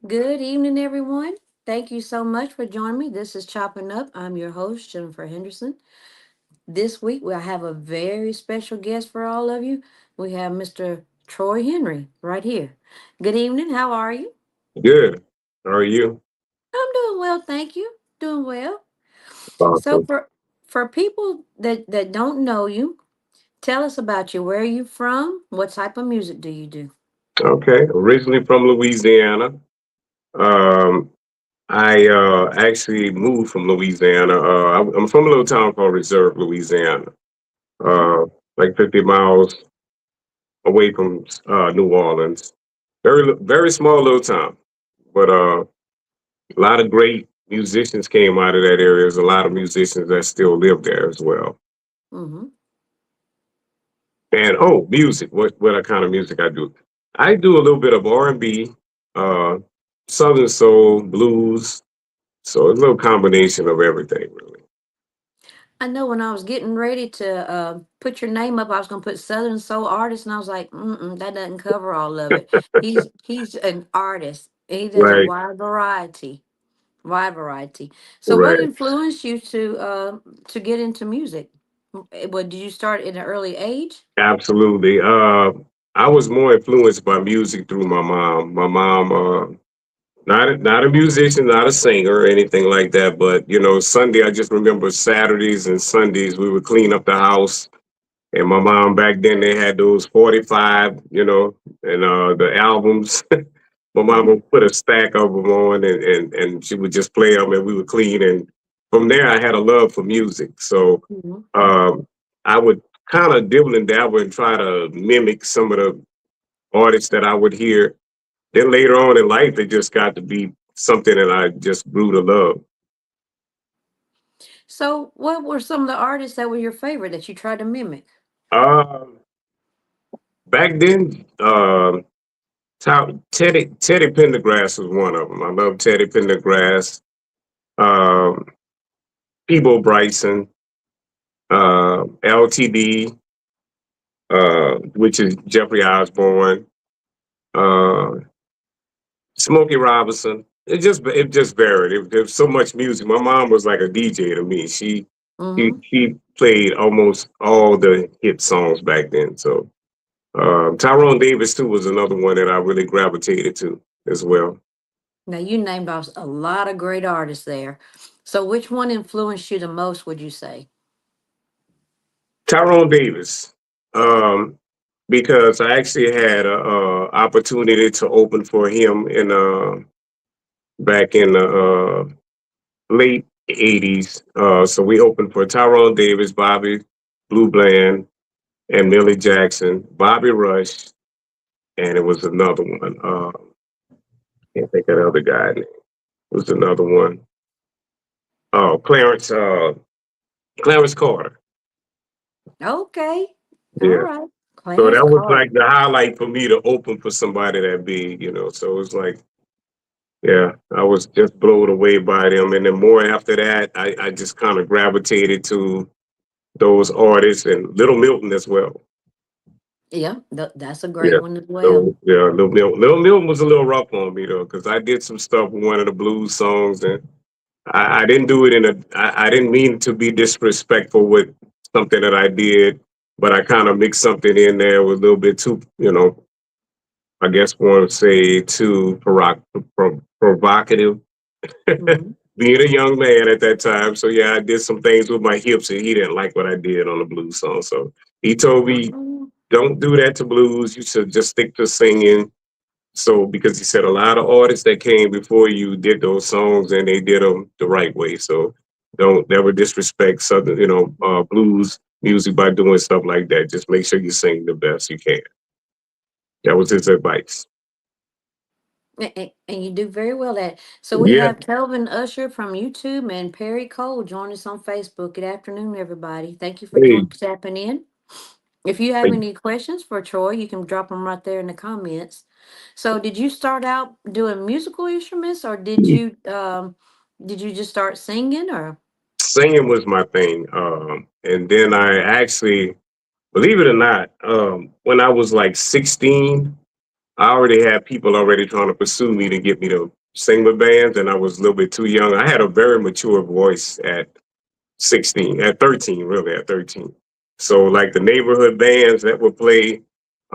Good evening, everyone. Thank you so much for joining me. This is Chopping Up. I'm your host, Jennifer Henderson. This week, we'll have a very special guest for all of you. We have Mr. Troy Henry right here. Good evening. How are you? Good. How are you? I'm doing well, thank you. Doing well. So, Awesome. for people that don't know you, tell us about you. Where are you from? What type of music do you do? Okay. Originally from Louisiana. Um, I actually moved from Louisiana. I'm from a little town called Reserve, Louisiana, Okay. uh, like 50 miles away from New Orleans. Very small little town, but a lot of great musicians came out of that area. There's a lot of musicians that still live there as well. Mm-hmm. And music. What kind of music I do? I do a little bit of R&B, uh, Southern soul, blues. So it's a little combination of everything, really. I know when I was getting ready to put your name up, I was going to put Southern Soul artist, and I was like, that doesn't cover all of it. He's an artist. He does a Right, wide variety, wide variety. So, what right. influenced you to get into music? What did you start at an early age? Absolutely. I was more influenced by music through my mom. My mom, not a musician, not a singer or anything like that, but Sunday. I just remember Saturdays and Sundays we would clean up the house. And my mom back then they had those 45, and the albums. My mom Mm-hmm. would put a stack of them on, and she would just play them, and we would clean. And from there, I had a love for music. So Mm-hmm. um, I would kind of dibble and dabble and try to mimic some of the artists that I would hear. Then later on in life, it just got to be something that I just grew to love. So, what were some of the artists that were your favorite that you tried to mimic? Um, Back then, Teddy Pendergrass was one of them. I love Teddy Pendergrass. Um, Peebo Bryson, LTD, which is Jeffrey Osborne, uh, Smokey Robinson. It just varied. There's so much music. My mom was like a DJ to me. She she Mm-hmm. she played almost all the hit songs back then. So Tyrone Davis too was another one that I really gravitated to as well. Now, you named off a lot of great artists there. So, which one influenced you the most, would you say? Tyrone Davis, um, because I actually had a opportunity to open for him in back in the late '80s. So we opened for Tyrone Davis, Bobby Blue Bland, and Millie Jackson, Bobby Rush, and it was another one. Can't think of the other guy name. It was another one. Oh, Clarence Carter. Okay. All Yeah. right. So Clarence that was Carter. like the highlight for me to open for somebody that big. So it was like, yeah, I was just blown away by them. And then more after that, I just kind of gravitated to those artists and Little Milton as well. Yeah, that's a great Yeah. one as well. So yeah, Little Milton was a little rough on me though, because I did some stuff with one of the blues songs, and I didn't do it I didn't mean to be disrespectful with something that I did, but I kind of mixed something in there with a little bit too, I guess want to say too provocative. Hmm. Being a young man at that time, so yeah, I did some things with my hips, and he didn't like what I did on the blues song. So he told me, "Don't do that to blues. You should just stick to singing." So because he said a lot of artists that came before you did those songs and they did them the right way. So don't never disrespect southern, blues music by doing stuff like that. Just make sure you sing the best you can. That was his advice. And you do very well at it. So we Yeah. have Kelvin Usher from YouTube and Perry Cole join us on Facebook. Good afternoon, everybody. Thank you for Hey. tapping in. If you have any questions for Troy, you can drop them right there in the comments. So, did you start out doing musical instruments, or did you just start singing, or? Singing was my thing. And then I actually, believe it or not, when I was like 16, I already had people already trying to pursue me to get me to sing with bands, and I was a little bit too young. I had a very mature voice at 16, at 13, really, at 13. So, like the neighborhood bands that would play,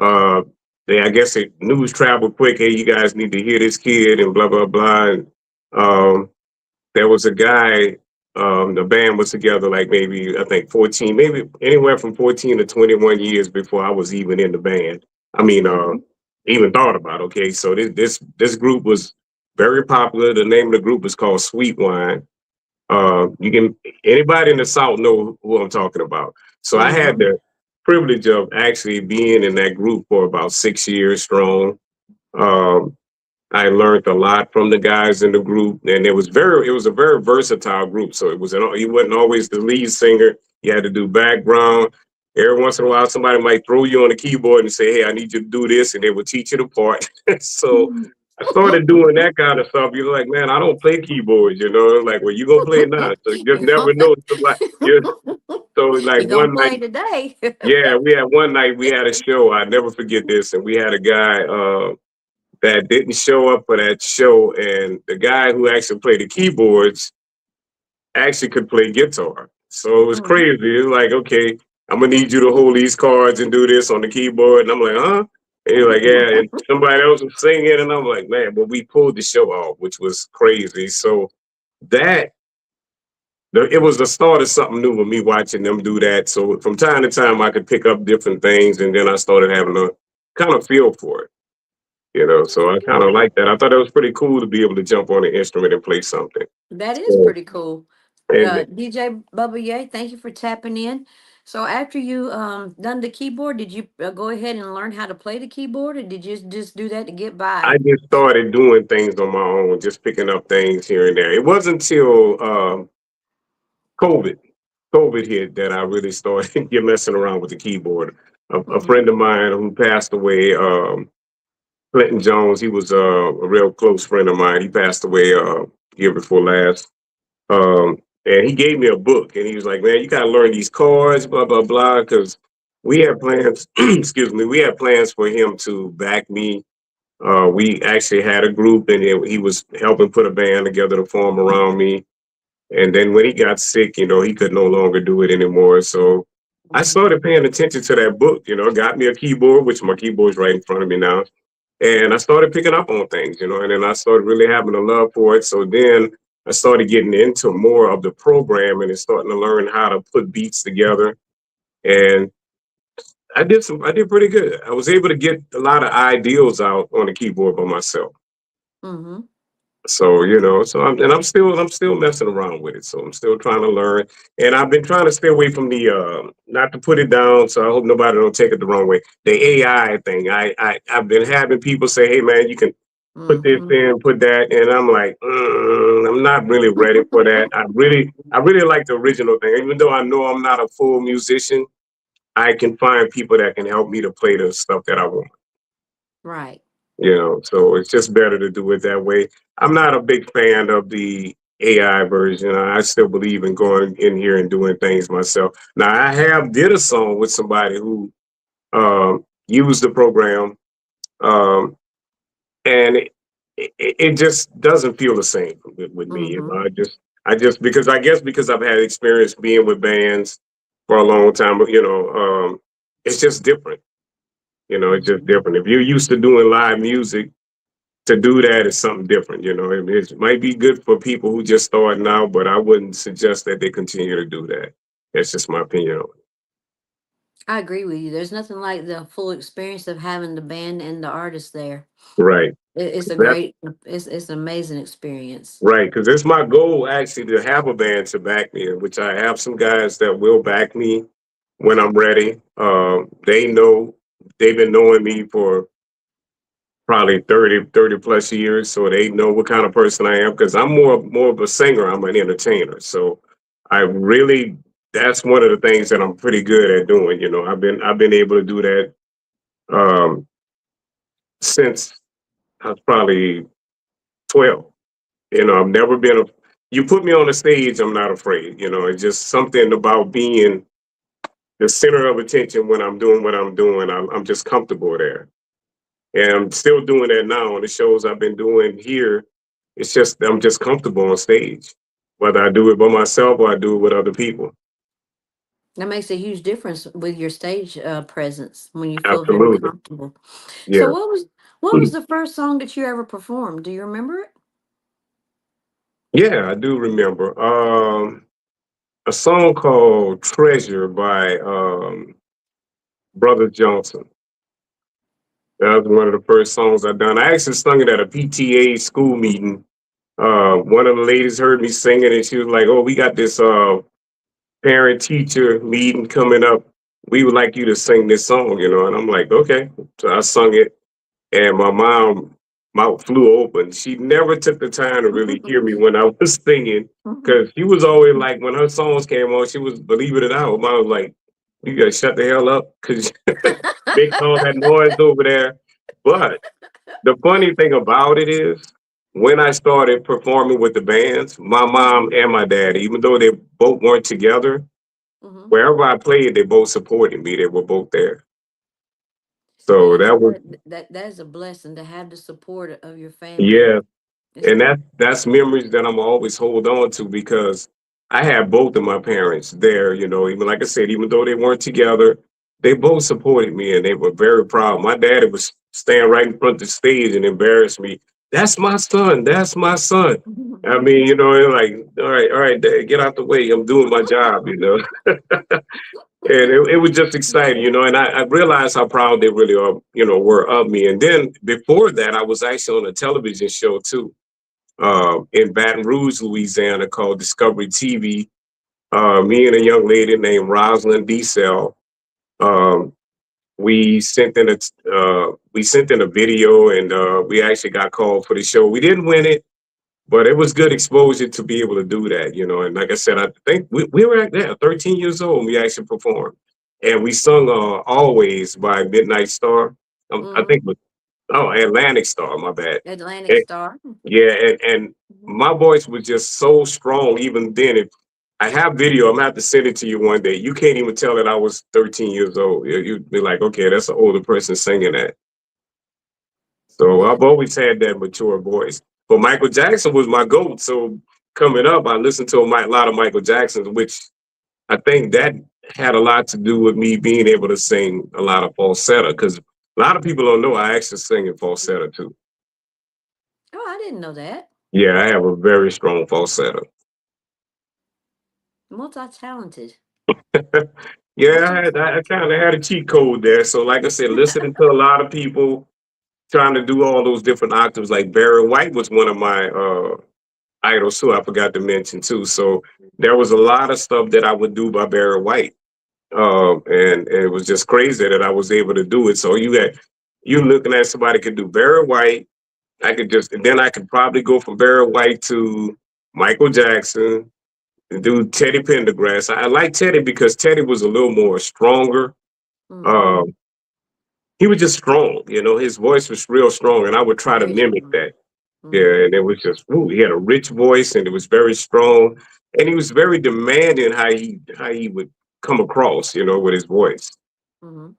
uh, I guess it news traveled quick. Hey, you guys need to hear this kid, and blah, blah, blah. And um, there was a guy, the band was together like maybe, I think 14, maybe anywhere from 14 to 21 years before I was even in the band. I mean, Mm-hmm. even thought about, okay, so this group was very popular. The name of the group is called Sweet Wine. You can anybody in the South know who I'm talking about. So I had Mm-hmm. the privilege of actually being in that group for about 6 years strong. Um, I learned a lot from the guys in the group, and it was a very versatile group. So you wasn't always the lead singer. You had to do background. Every once in a while, somebody might throw you on the keyboard and say, "Hey, I need you to do this," and they would teach you the part. So I started doing that kind of stuff. You're like, man, I don't play keyboards, like, well, you gonna play it now. So you just never know. So like You gonna one night, play today? yeah, we had one night we had a show. I never forget this, and we had a guy. That didn't show up for that show, and the guy who actually played the keyboards actually could play guitar. So it was Mm. crazy. It was like, okay, I'm gonna need you to hold these cards and do this on the keyboard, and I'm like, huh? And he's like, yeah. And somebody else was singing, and I'm like, man, but we pulled the show off, which was crazy. So that it was the start of something new with me watching them do that. So from time to time, I could pick up different things, and then I started having a kind of feel for it. So I kind of Okay. like that. I thought it was pretty cool to be able to jump on an instrument and play something. That is So, pretty cool. and DJ Bubba Yay, thank you for tapping in. So after you done the keyboard, did you go ahead and learn how to play the keyboard, or did you just do that to get I by? just started doing things on my own, just picking up things here and there. It wasn't until COVID, COVID hit that I really started get messing around with the keyboard. A Mm-hmm. friend of mine who passed away, Clinton Jones, he was a real close friend of mine. He passed away year before last. And he gave me a book, and he was like, "Man, you got to learn these chords, blah blah blah." Because we had plans. Excuse me, we had plans for him to back me. We actually had a group, and he was helping put a band together to form around me. And then when he got sick, he could no longer do it anymore. So I Mm-hmm. started paying attention to that book. Got me a keyboard, which my keyboard's right in front of me now, and I started picking up on things, and then I started really having a love for it. So then I started getting into more of the programming and starting to learn how to put beats together. And I did pretty good. I was able to get a lot of ideals out on the keyboard by myself. Mm-hmm. So, I'm still messing around with it. So I'm still trying to learn. And I've been trying to stay away from the, not to put it down. So I hope nobody don't take it the wrong way. The AI thing. I've been having people say, hey man, you can put this Mm-hmm. in, put that, and I'm like, I'm not really ready for that. I really like the original thing. Even though I know I'm not a full musician, I can find people that can help me to play the stuff that I want. Right. So it's just better to do it that way. I'm not a big fan of the AI version. I still believe in going in here and doing things myself. Now I have did a song with somebody who used the program. Um, and it just doesn't feel the same with me. Mm-hmm. I just because I guess because I've had experience being with bands for a long time, but it's just different. It's just Mm-hmm. different. If you're used to doing live music, to do that is something different. It might be good for people who just starting out, but I wouldn't suggest that they continue to do that. That's just my opinion on I agree with you. There's nothing like the full experience of having the band and the artist there. it. Right. It's a That's great, it's an amazing experience. right, because it's my goal actually to have a band to back me, which I have some guys that will back me when I'm ready. They know they've been knowing me for probably 30 plus years, so they know what kind of person I am because I'm more of a singer. I'm an entertainer, so I really that's one of the things that I'm pretty good at doing. I've been able to do that um, since I was probably 12. I've never been a. You put me on the stage, I'm not afraid. It's just something about being the center of attention when I'm doing what I'm doing. I'm just comfortable there. And I'm still doing that now on the shows I've been doing here. It's just I'm just comfortable on stage, whether I do it by myself or I do it with other people. That makes a huge difference with your stage presence when you feel very Absolutely. comfortable. So Yeah. what was the first song that you ever performed? Do you remember it? Yeah, I do remember. A song called Treasure by Brother Johnson. That was one of the first songs I done. I actually sung it at a PTA school meeting. One of the ladies heard me sing it and she was like, "Oh, we got this parent teacher meeting coming up. We would like you to sing this song, you know." And I'm like, "Okay." So I sung it, and my mom mouth flew open. She never took the time to really hear me when I was singing, because she was always like, when her songs came on, she was, believe it or not, mom was like, "You gotta shut the hell up, because making all that noise over there." But the funny thing about it is, when I started performing with the bands, my mom Mhm, and my dad, even though they both weren't together, mhm. wherever I played, they both supported me. They were both there. Well, So you know that was, what? That is a blessing to have the support of your family. yeah. It's And that's memories that I'm always hold on to, because I had both of my parents there, you know, even like I said, even though they weren't together, they both supported me and they were very proud. My daddy was stand right in front of the stage and embarrass me. "That's my son. That's my son." I mean, you know, they're like, all right, Dad, get out the way. I'm doing my job, you know. And it was just exciting, you know, and I realized how proud they really are, you know, were of me. And then before that, I was actually on a television show too, in Baton Rouge, Louisiana, called Discovery TV. Me and a young lady named Rosalind Diesel, um, we sent in a video, and we actually got called for the show. We didn't win it, but it was good exposure to be able to do that, you know. And like I said, I think we were at there, 13 years old, and we actually performed. And we sung Always by Midnight Star. I Hmm. think it was, oh, Atlantic Star, my bad. Atlantic Star. Yeah, and Mhm. my voice was just so strong even then. If I have video, I'm gonna have to send it to you one day. You can't even tell that I was 13 years old. You'd be like, okay, that's an older person singing that. So Yeah. I've always had that mature voice. But Michael Jackson was my GOAT. So coming up, I listened to a lot of Michael Jackson's, which I think that had a lot to do with me being able to sing a lot of falsetto. Because a lot of people don't know I actually sing in falsetto too. Oh, I didn't know that. Yeah, I have a very strong falsetto. Multi-talented. Yeah, I Multi-talented. kind of had a cheat code there. So, like I said, listening to a lot of people trying to do all those different octaves, like Barry White was one of my idols too. I forgot to mention too. So there was a lot of stuff that I would do by Barry White, and it was just crazy that I was able to do it. So you looking at somebody could do Barry White. I could just, and then I could probably go from Barry White to Michael Jackson, do Teddy Pendergrass. I like Teddy because Teddy was a little more stronger. Hmm. Um, he was just strong, you know. His voice was real strong, and I would try to Very mimic strong. that. Hmm. Yeah, and it was just, ooh, he had a rich voice, and it was very strong, and he was very demanding how he would come across, you know, with his voice. Hmm.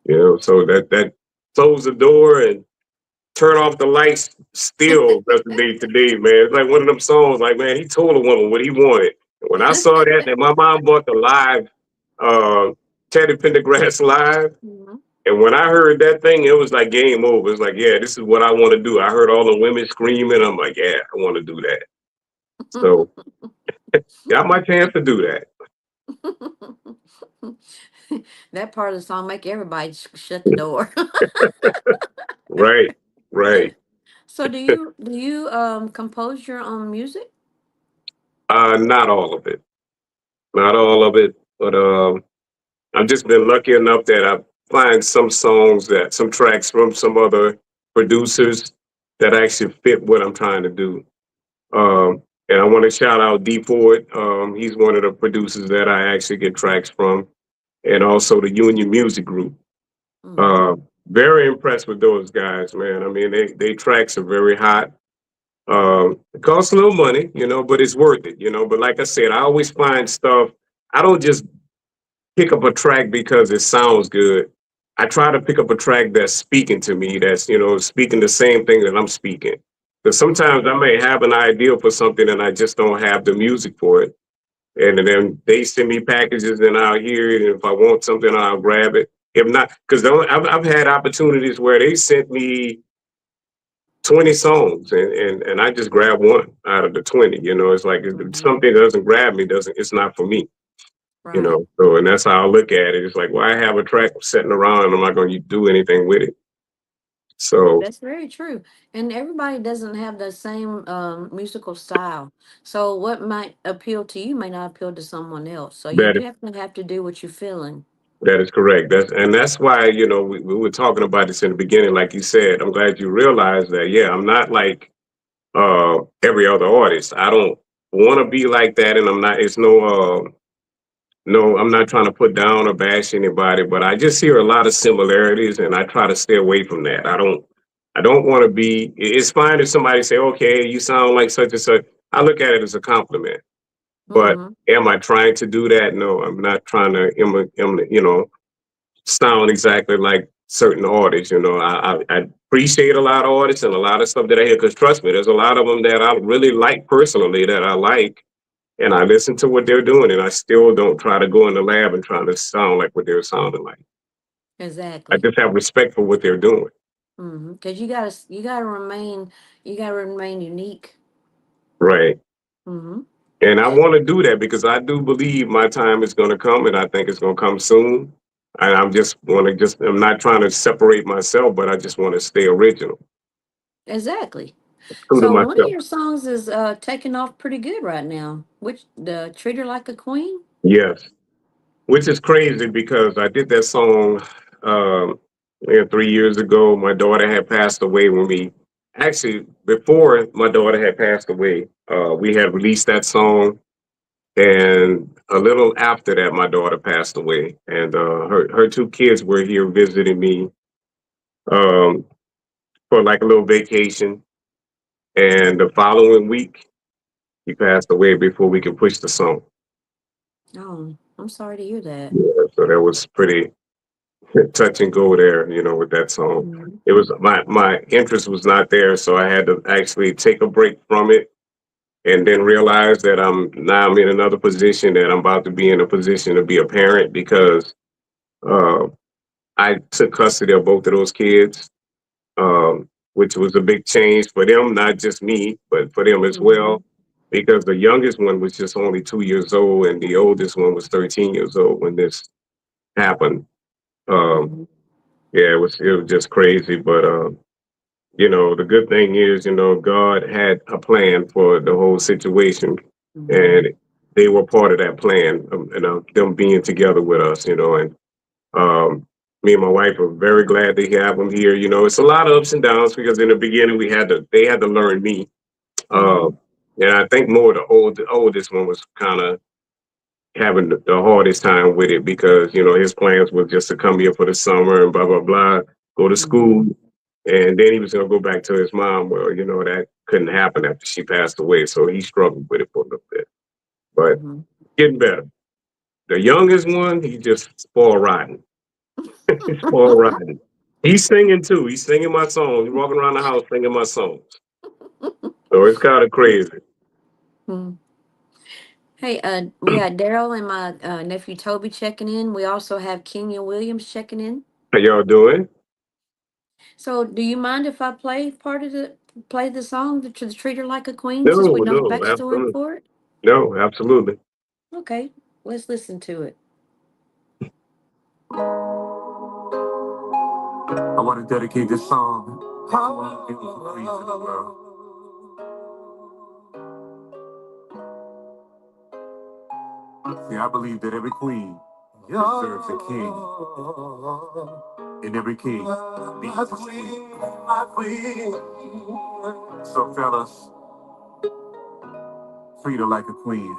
You know, so that close the door and turn off the lights still resonates today, man. It's like one of them songs, like, man, he told a woman what he wanted. And when I saw that, and my mom bought the live uh, Teddy Pendergrass live, Hmm. and when I heard that thing, it was like game over. It's like, yeah, this is what I want to do. I heard all the women screaming. I'm like, yeah, I want to do that. So got my chance to do that. That part of the song make everybody shut the door. Right, right. So do you compose your own music? Not all of it, not all of it, but I've just been lucky enough that I find some tracks from some other producers that actually fit what I'm trying to do. And I want to shout out D Ford. He's one of the producers that I actually get tracks from, and also the Union Music Group. Hmm. Uh, Very impressed with those guys, man. I mean, they tracks are very hot. It costs a little money, you know, but it's worth it, you know. But like I said, I always find stuff. I don't just pick up a track because it sounds good. I try to pick up a track that's speaking to me, that's, speaking the same thing that I'm speaking. Because sometimes I may have an idea for something and I just don't have the music for it. And then they send me packages and I'll hear it. And if I want something, I'll grab it. If not, because I've had opportunities where they sent me 20 songs and I just grab one out of the 20. It's like if Hmm. something doesn't grab me, doesn't it's not for me. Right. So, and that's how I look at it. It's like, well, I have a track sitting around and I'm not going to do anything with it. So That's very true. And everybody doesn't have the same musical style. So what might appeal to you may not appeal to someone else. So you that is definitely have to do what you're feeling. that is correct. That's why, we were talking about this in the beginning, like you said. I'm glad you realized that, yeah, I'm not like every other artist. I don't want to be like that, and I'm not. It's no, I'm not trying to put down or bash anybody, but I just hear a lot of similarities, and I try to stay away from that. I don't want to be. It's fine if somebody say, "Okay, you sound like such and such." I look at it as a compliment, but Mm-hmm. am I trying to do that? No, I'm not trying to. Sound exactly like certain artists. I appreciate a lot of artists and a lot of stuff that I hear. Because trust me, there's a lot of them that I really like personally that I like, and I listen to what they're doing, and I still don't try to go in the lab and try to sound like what they're sounding like. I Exactly. just have respect for what they're doing. Mm-hmm. Because you gotta remain unique. Right. Mm-hmm. And I want to do that because I do believe my time is going to come, and I think it's going to come soon. And I'm not trying to separate myself, but I just want to stay original, Exactly. true to So one of myself. your songs is taking off pretty good right now. Which the Treat Her Like a Queen? Yes. Which is crazy because I did that song um, 3 years ago. My daughter had passed away when actually, before my daughter had passed away, we had released that song. And a little after that, my daughter passed away. And her two kids were here visiting me um, for like a little vacation. And the following week, he passed away before we could push the song. Oh, I'm sorry to hear that. Yeah, so that was pretty touch and go there, with that song. Mm-hmm. It was my interest was not there, so I had to actually take a break from it and then realize that I'm in another position, that I'm about to be in a position to be a parent because uh, I took custody of both of those kids, which was a big change for them, not just me, but for them as Mm-hmm. well. Because the youngest one was just only 2 years old, and the oldest one was 13 years old when this happened. Um, Mm-hmm. yeah, it was just crazy, but the good thing is, God had a plan for the whole situation, Mm-hmm. and they were part of that plan, them being together with us, and um, me and my wife are very glad to have them here. It's a lot of ups and downs because in the beginning they had to learn me, uh, Mm-hmm. and I think more the oldest one was kind of having the hardest time with it because his plans was just to come here for the summer and blah blah blah, go to school, Mm-hmm. and then he was going to go back to his mom. Well, that couldn't happen after she passed away, so he struggled with it for a little bit, but Mm-hmm. getting better. The youngest one, he just spoiled rotten. He's spoiled rotten. He's singing too. He's singing my songs. He's walking around the house singing my songs. So it's kind of crazy. Hmm. Hey, we got Daryl and my nephew Toby checking in. We also have Kenya Williams checking in. How y'all doing? So, do you mind if I play the song to treat her like a queen since No, we know the no, backstory absolutely. for it? No, absolutely. Okay, let's listen to it. I want to dedicate this song to all the beautiful queens in the world. See, I believe that every queen deserves a king, and every king needs a queen. My queen. So, fellas, treat her like a queen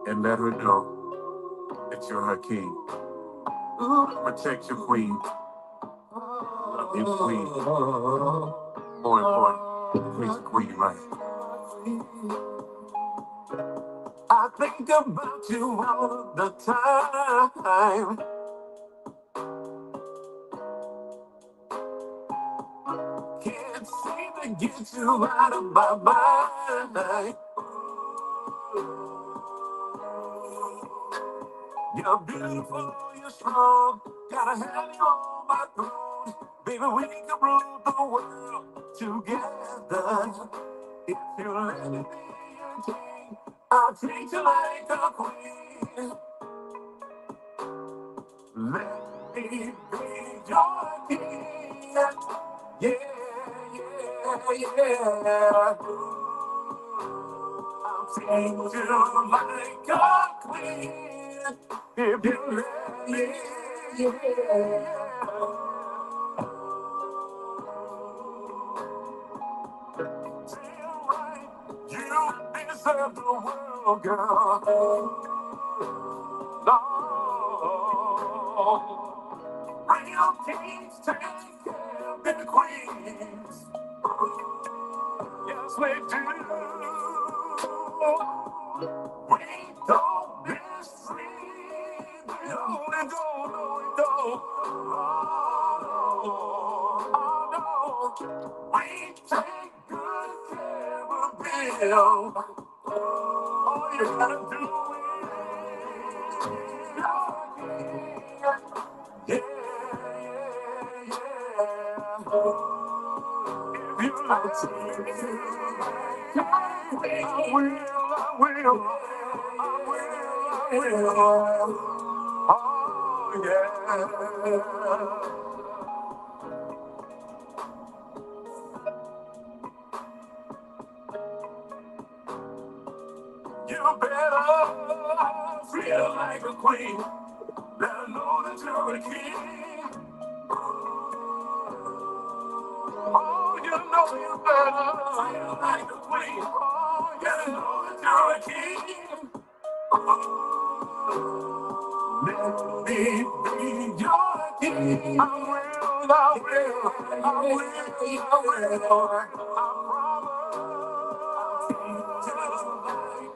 and let her know that you're her king. Protect your queen, love your queen. More important, queen's a queen, right? I think about you all the time. Can't seem to get you out of my mind. You're beautiful, you're strong. Gotta have you on my throne. Baby, we can rule the world together. If you let me be your king, I'll treat you like a queen. Let me be your king. Yeah, yeah, yeah. I'll treat you like a queen. If you let me, yeah. Feel right. You deserve the world, girl. No. Real kings take care of their queens. Yes, we do. We don't mistreat. No, we don't. No, we don't. Oh, no. We take good care of Bill. All you gotta do is yeah, yeah, yeah. If you like to, I will, I will, I will. Oh, yeah. You better feel like a queen. Let her know that you're a king. Oh, you know you better feel like a queen. Oh, you know that you're a king. Let me be your king. I will, I will, I will, I will. I promise.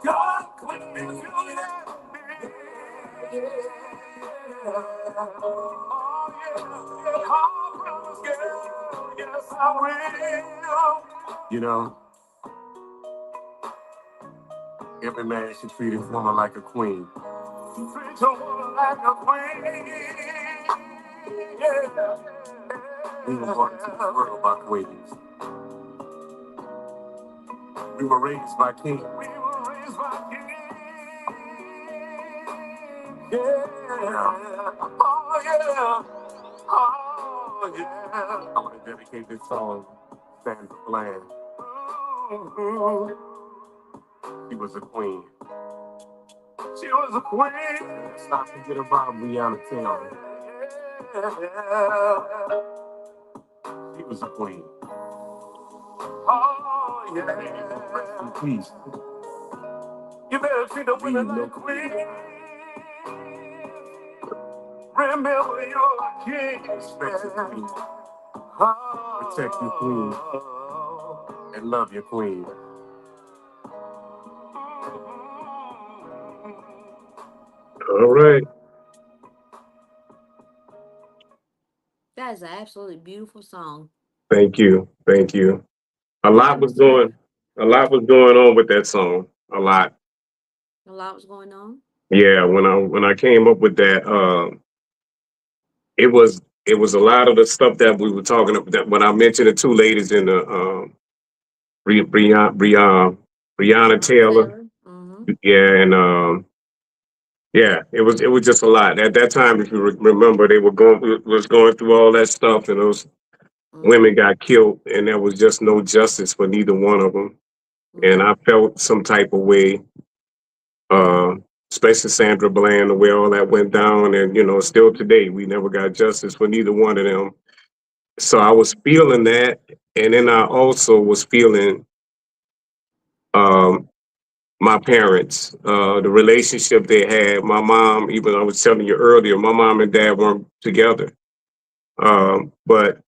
God, queen, if you let me. Oh, yeah, I promise, girl. Yes, I will. You know, every man should treat his woman like a queen. Treat your woman like a queen. Yeah. We were born into the world by queens. We were raised by kings. We were raised by kings. Yeah. Oh, yeah. Oh, yeah. I want to dedicate this song to Sandra Bland. Ooh, she was a queen. She was a queen. Let's not forget about Breonna Taylor. She was a queen. Oh, yeah. Rest in peace. You better treat the women like queen. Remember you're a king. Respect your queen. Protect your queen. And love your queen. All right. That is an absolutely beautiful song. Thank you. Thank you. A Yeah, lot was Mr. going a lot was going on with that song. A lot. A lot was going on. Yeah, when I came up with that, it was a lot of the stuff that we were talking about. That when I mentioned the two ladies in the Breonna Breonna Taylor, Taylor. Mm-hmm. yeah, and yeah, it was just a lot at that time. If you remember, they were going through all that stuff, and those women Mm-hmm. got killed, and there was just no justice for neither one of them. And Mm-hmm. I felt some type of way, uh, especially Sandra Bland, the way all that went down, and still Mm-hmm. today we never got justice for neither one of them. So I was Mm-hmm. feeling that, and then I also was feeling um, my parents, the relationship they had. My mom, even I was telling you earlier, my mom and dad weren't together. But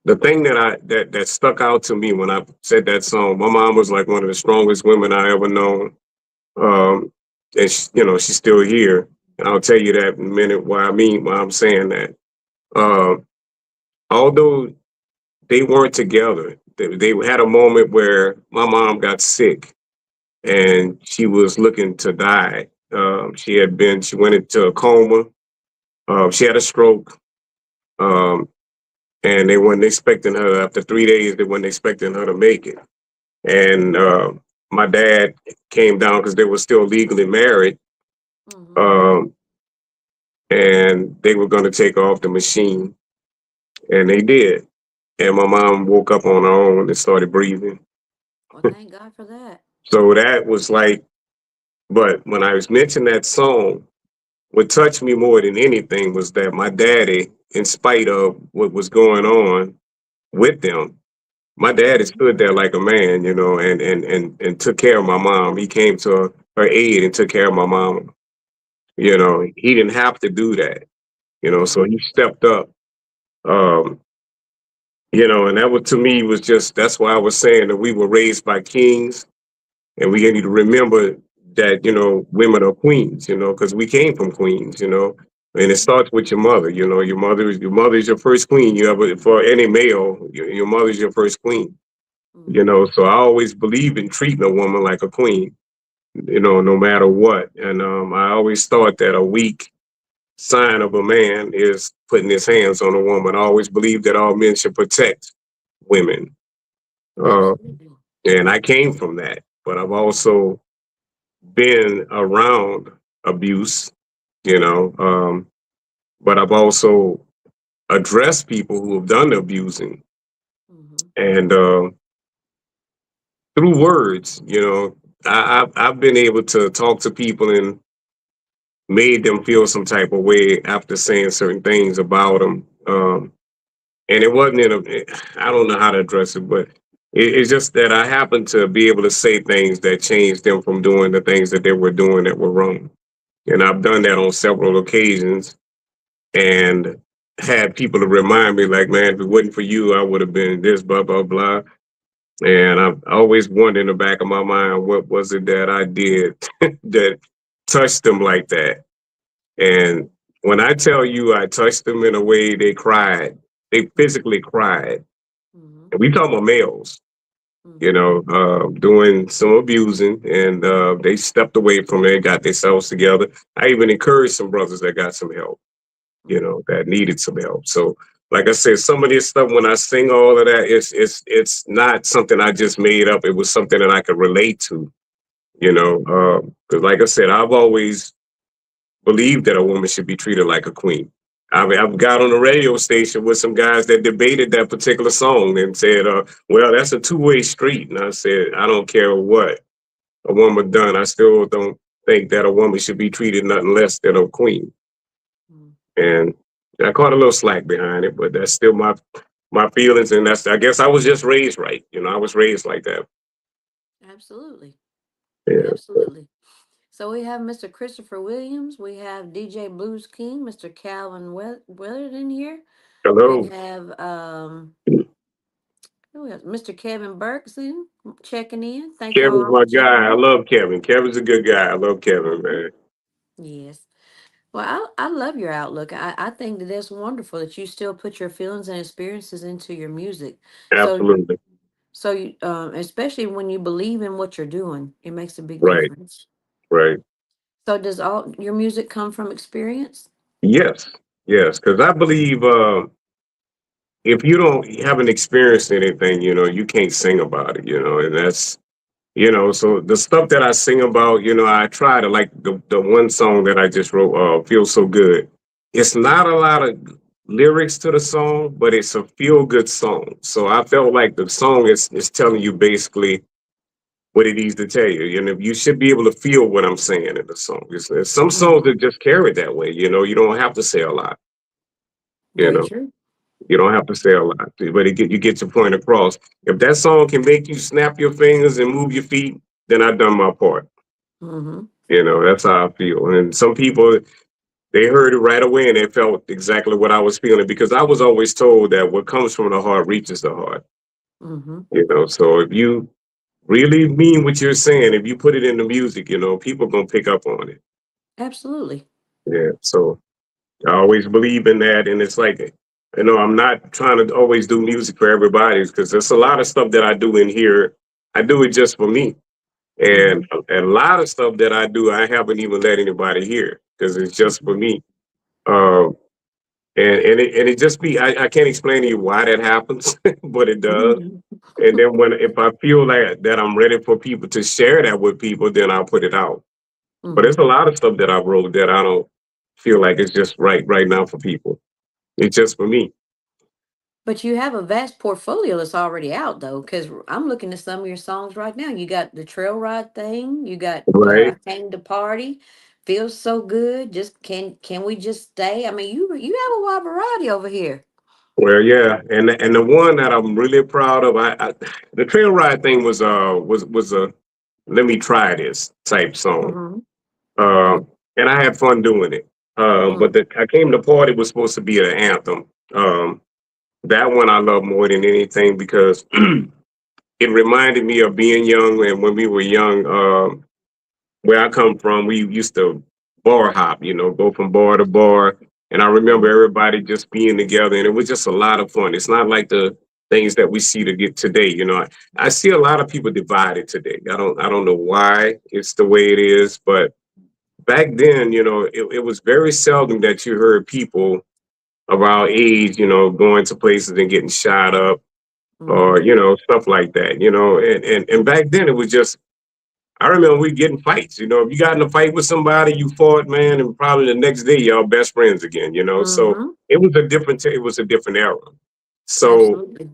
the thing that stuck out to me when I said that song, my mom was like one of the strongest women I ever known. And she's still here. And I'll tell you that in a minute why I'm saying that. Um, although they weren't together. They had a moment where my mom got sick and she was looking to die. She went into a coma. She had a stroke. Um, and they weren't expecting her after 3 days. They weren't expecting her to make it. And my dad came down because they were still legally married, Mm-hmm. um, and they were going to take off the machine, and they did. And my mom woke up on her own and started breathing. Well, thank God for that. So that was like, but when I was mentioning that song, what touched me more than anything was that my daddy, in spite of what was going on with them, my dad had Mm-hmm. stood there like a man, and took care of my mom. He came to her aid and took care of my mom. He didn't have to do that. So Mm-hmm. he stepped up. Um, and that was to me was just that's why I was saying that we were raised by kings, and we need to remember that women are queens. Because we came from queens. And it Mm-hmm. starts with your mother. Your mother is your first queen. You ever for any male, your mother is your first queen. Mm-hmm. So I always believe in treating a woman like a queen, no matter what. And I always thought that a weak sign of a man is putting his hands on a woman. I always believe that all men should protect women. Uh, Absolutely. and I came from that, but I've also been around abuse, you know, um, but I've also addressed people who have done the abusing. Mm-hmm. And through words, I've been able to talk to people and made them feel some type of way after saying certain things about them. And it wasn't I don't know how to address it, but it's just that I happened to be able to say things that changed them from doing the things that they were doing that were wrong. And I've done that on several occasions and had people to remind me, like, man, if it wasn't for you, I would have been this, blah, blah, blah. And I've always wondered in the back of my mind, what was it that I did that touched them like that? And when I tell you I touched them in a way they cried, they physically cried. Mm-hmm. And we talking about males, Mm-hmm. doing some abusing, and they stepped away from it, got themselves together. I even encouraged some brothers that got some help, Mm-hmm. that needed some help. So, like I said, some of this stuff when I sing all of that, it's not something I just made up. It was something that I could relate to, Mm-hmm. because like I said, I've always believe that a woman should be treated like a queen. I've got on a radio station with some guys that debated that particular song and said, well, that's a two-way street. And I said, I don't care what a woman done. I still don't think that a woman should be treated nothing less than a queen. Mm-hmm. And I caught a little slack behind it, but that's still my feelings. And I guess I was just raised right. I was raised like that. Absolutely. Yeah. Absolutely. So we have Mr. Christopher Williams. We have DJ Blues King, Mr. Calvin Willard in here. We Hello. have who else? Mr. Kevin Berkson checking in. Thank y'all Kevin's all for my checking guy. I in. love Kevin. Kevin's a good guy. I love Kevin, man. Yes. Well, I love your outlook. I think that that's wonderful that you still put your feelings and experiences into your music. So Absolutely. so you especially when you believe in what you're doing, it makes a big Right. difference. Right. So does all your music come from experience? Yes, yes, because I believe if you don't haven't experienced anything, you can't sing about it, and that's so the stuff that I sing about, I try to like the one song that I just wrote, "Feels So Good." It's not a lot of lyrics to the song, but it's a feel good song. So I felt like the song is telling you basically what it needs to tell you, and if you should be able to feel what I'm saying in the song. There's some songs Mm-hmm. that just carry that way, you don't have to say a lot, you Very know. true. You don't have to say a lot, but you get your point across. If that song can make you snap your fingers and move your feet, then I've done my part. Mm-hmm. That's how I feel. And some people, they heard it right away and they felt exactly what I was feeling because I was always told that what comes from the heart reaches the heart. Mm-hmm. So if you really mean what you're saying, if you put it in the music, people gonna pick up on it. Absolutely. Yeah. So I always believe in that, and it's like I'm not trying to always do music for everybody because there's a lot of stuff that I do in here. I do it just for me. And Mm-hmm. a lot of stuff that I do, I haven't even let anybody hear because it's just for Mm-hmm. me. Um, and it just be I can't explain to you why that happens, but it does. Mm-hmm. And then when if I feel like that I'm ready for people to share that with people, then I'll put it out. But there's Mm-hmm. a lot of stuff that I wrote that I don't feel like it's just right now for people. It's just for me, But you have a vast portfolio that's already out though, because I'm looking at some of your songs right now. You got the trail ride thing. You got right? I came to party, feels so good. Just can we just stay? I mean, you have a wide variety over here. Well, yeah, and the one that I'm really proud of, the trail ride thing was a let me try this type song. Mm-hmm. Um, and I had fun doing it. But Mm-hmm. I came to party was supposed to be an anthem. That one I love more than anything because it reminded me of being young and when we were young. Where I come from, we used to bar hop, go from bar to bar. And I remember Mm-hmm. everybody just being together, and it was just a lot of fun. It's not like the things that we see to get today. I see a lot of people divided today. I don't know why it's the way it is, but back then, it was very seldom that you heard people of our age, going to places and getting shot up or, Mm-hmm. stuff like that, and back then it was just I remember we getting fights. If you got in a fight with somebody, you fought, man, and probably the next day y'all best friends again. So Mm-hmm. it was a different era. So Absolutely.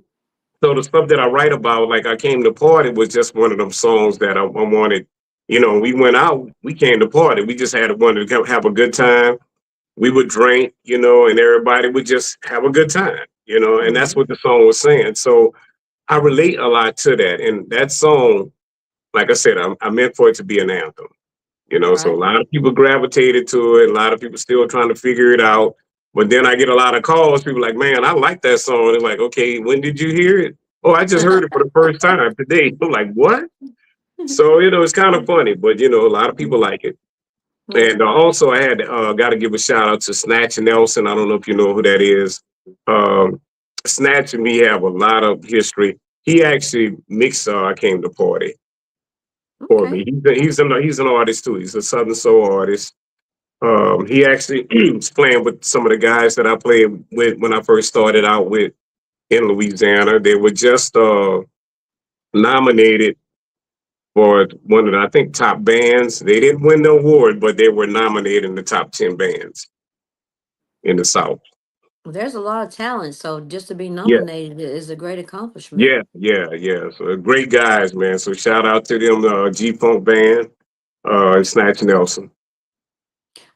so the stuff that I write about, like I came to party, was just one of them songs that I wanted. We went out, we came to party, we just had wanted to have a good time. We would drink, and everybody would just have a good time, and that's Mm-hmm. what the song was saying. So I relate a lot to that, and that song, like I said, I meant for it to be an anthem. So a Right. lot of people gravitated to it. A lot of people still trying to figure it out. But then I get a lot of calls. People like, man, I like that song. They're like, okay, when did you hear it? Oh, I just heard it for the first time today. I'm like, what? So, it's kind of funny, but a lot of people like it. Yeah. And also I had got to give a shout out to Snatch Nelson. I don't know if you know who that is. Um, Snatch and me have a lot of history. He actually mixed I Came to Party for Okay. me. He's an artist too. He's a Southern soul artist. He actually was playing with some of the guys that I played with when I first started out with in Louisiana. They were just nominated for one of the, I think, top bands. They didn't win the award, but they were nominated in the top 10 bands in the South. Well, there's a lot of talent, so just to be Yeah, nominated is a great accomplishment. yeah. So great guys, man. So shout out to them, G Funk Band, and Snatch Nelson.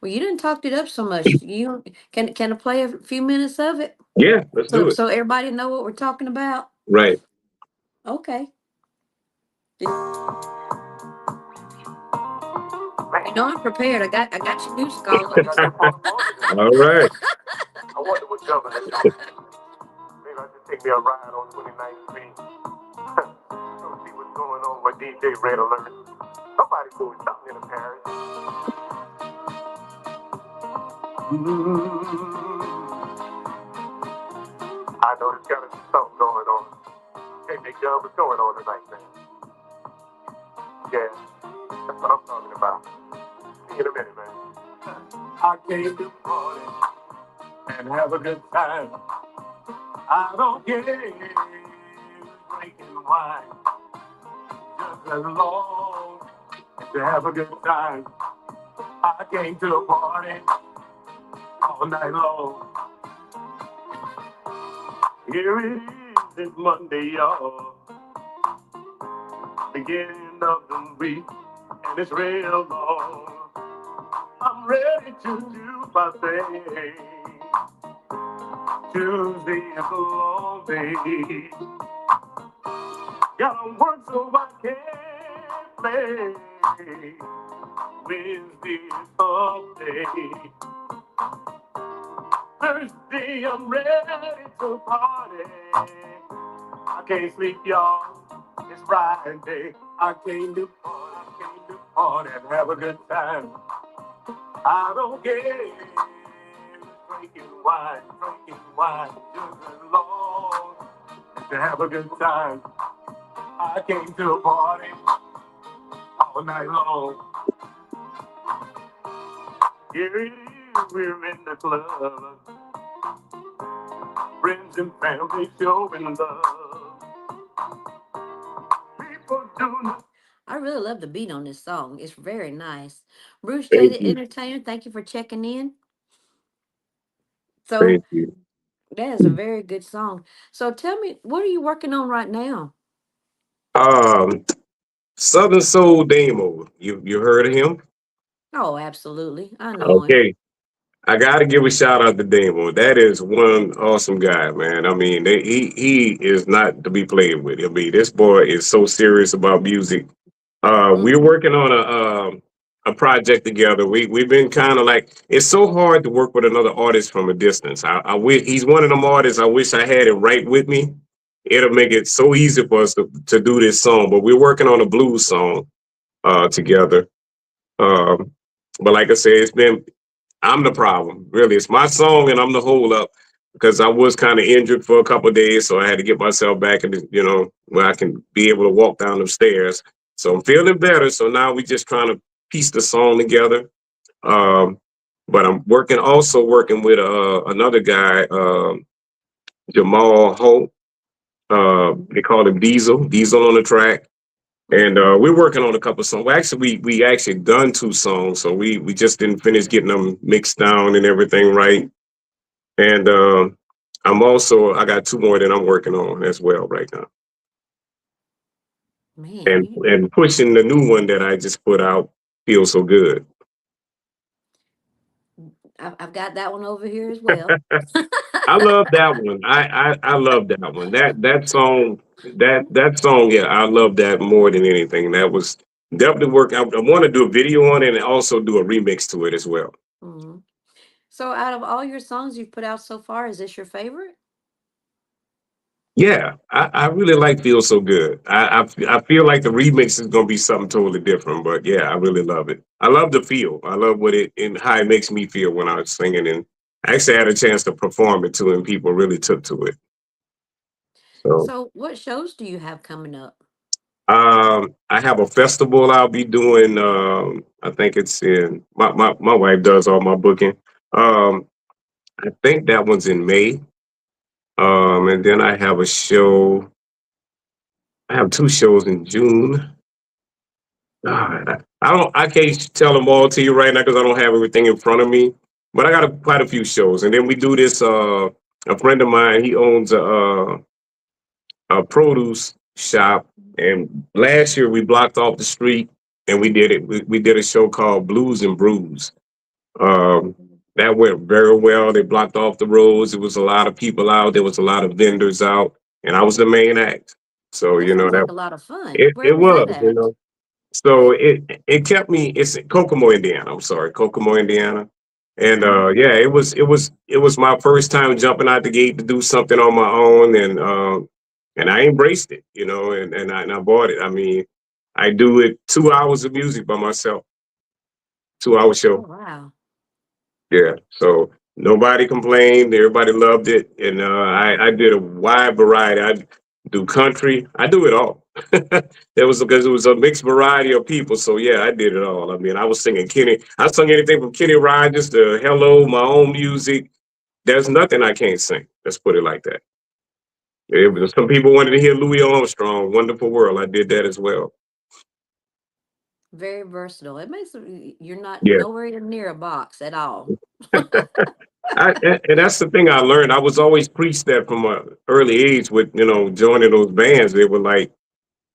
Well, you didn't talk it up so much. You can I play a few minutes of it Yeah, let's so do it. so everybody know what we're talking about? Right. Okay. You know I'm prepared. I got your music all over. All right. I wonder what Governor doing. Maybe I should take me a ride on 29th Street. Go see what's going on with DJ Red Alert. Somebody doing something in the parish. I know there's got to be something going on. Hey, Big John, what's going on tonight, man? Yeah, that's what I'm talking about. See you in a minute, man. I came to party and have a good time. I don't care drinking wine, just as long as you have a good time. I came to a party all night long. Here it is, it's Monday, y'all. Beginning of the week, and it's real long. I'm ready to do my thing. Tuesday is a long day. Gotta work so I can play. Wednesday is off day. Thursday I'm ready to party. I can't sleep, y'all. It's Friday. I came to party and have a good time. I don't care if it's drinking drinking wine, just along to have a good time. I came to a party all night long. Here it is, we're in the club, friends and family showing love. People do. I really love the beat on this song. It's very nice. Bruce J, Thank the you. entertainer, thank you for checking in. Thank So you. that is a very good song. So tell me, what are you working on right now? Um, Southern Soul Damo. You heard of him? Oh, absolutely. I know him. Okay. I got to give a shout out to Damo. That is one awesome guy, man. I mean, he is not to be played with. I mean, this boy is so serious about music. We're Hmm. working on a project together. We've been kind of like, it's so hard to work with another artist from a distance. I wish he's one of them artists. I wish I had him right with me. It'll make it so easy for us to do this song. But we're working on a blues song together. Um, but like I said, it's been, I'm the problem. Really, it's my song, and I'm the hold up because I was kind of injured for a couple of days, so I had to get myself back in, where I can be able to walk down the stairs. So I'm feeling better. So now we just trying to piece the song together. Um, but I'm also working with another guy, Jamal Holt. They call him Diesel. Diesel on the track. And Hmm. we're working on a couple of songs. Well, actually, we actually done 2 songs, so we just didn't finish getting them mixed down and everything right. And I got 2 more that I'm working on as well right now, Man, and you, pushing the new one that I just put out feels so good. I've got that one over here as well. I love that one. I love that one. That song, that song. Yeah, I love that more than anything. That was definitely work. I want to do a video on it and also do a remix to it as well. Hmm. So, out of all your songs you've put out so far, is this your favorite? Yeah, I really like "Feel So Good." I feel like the remix is gonna be something totally different, but yeah, I really love it. I love the feel. I love what it and how it makes me feel when I was singing, and I actually had a chance to perform it too, and people really took to it. So So, what shows do you have coming up? I have a festival I'll be doing. I think it's in my wife does all my booking. Um, I think that one's in May. And then I have a show. I have 2 shows in June. God, I can't tell them all to you right now because I don't have everything in front of me. But I got quite a few shows, and then we do this. A friend of mine, he owns a produce shop, and last year we blocked off the street and we did it. We did a show called Blues and Brews. Um, that went very well. They blocked off the roads. There was a lot of people out. There was a lot of vendors out, and I was the main act. So That sounds like that a lot of fun. it Where was that was. at? So it kept me. It's in Kokomo, Indiana. I'm sorry, Kokomo, Indiana. And Hmm. yeah, it was my first time jumping out the gate to do something on my own, and I embraced it, and I bought it. I mean, I do it 2 hours of music by myself, 2 hour Oh, show. wow. Yeah. So nobody complained. Everybody loved it, and I did a wide variety. I do country. I do it all. There was because it was a mixed variety of people. So yeah, I did it all. I mean, I was singing Kenny. I sung anything from Kenny Rogers to Hello, my own music. There's nothing I can't sing. Let's put it like that. Some people wanted to hear Louis Armstrong, "Wonderful World." I did that as well. Very versatile. It makes you're not Yeah. nowhere near a box at all. And that's the thing I learned. I was always preached that from an early age with, joining those bands. They were like,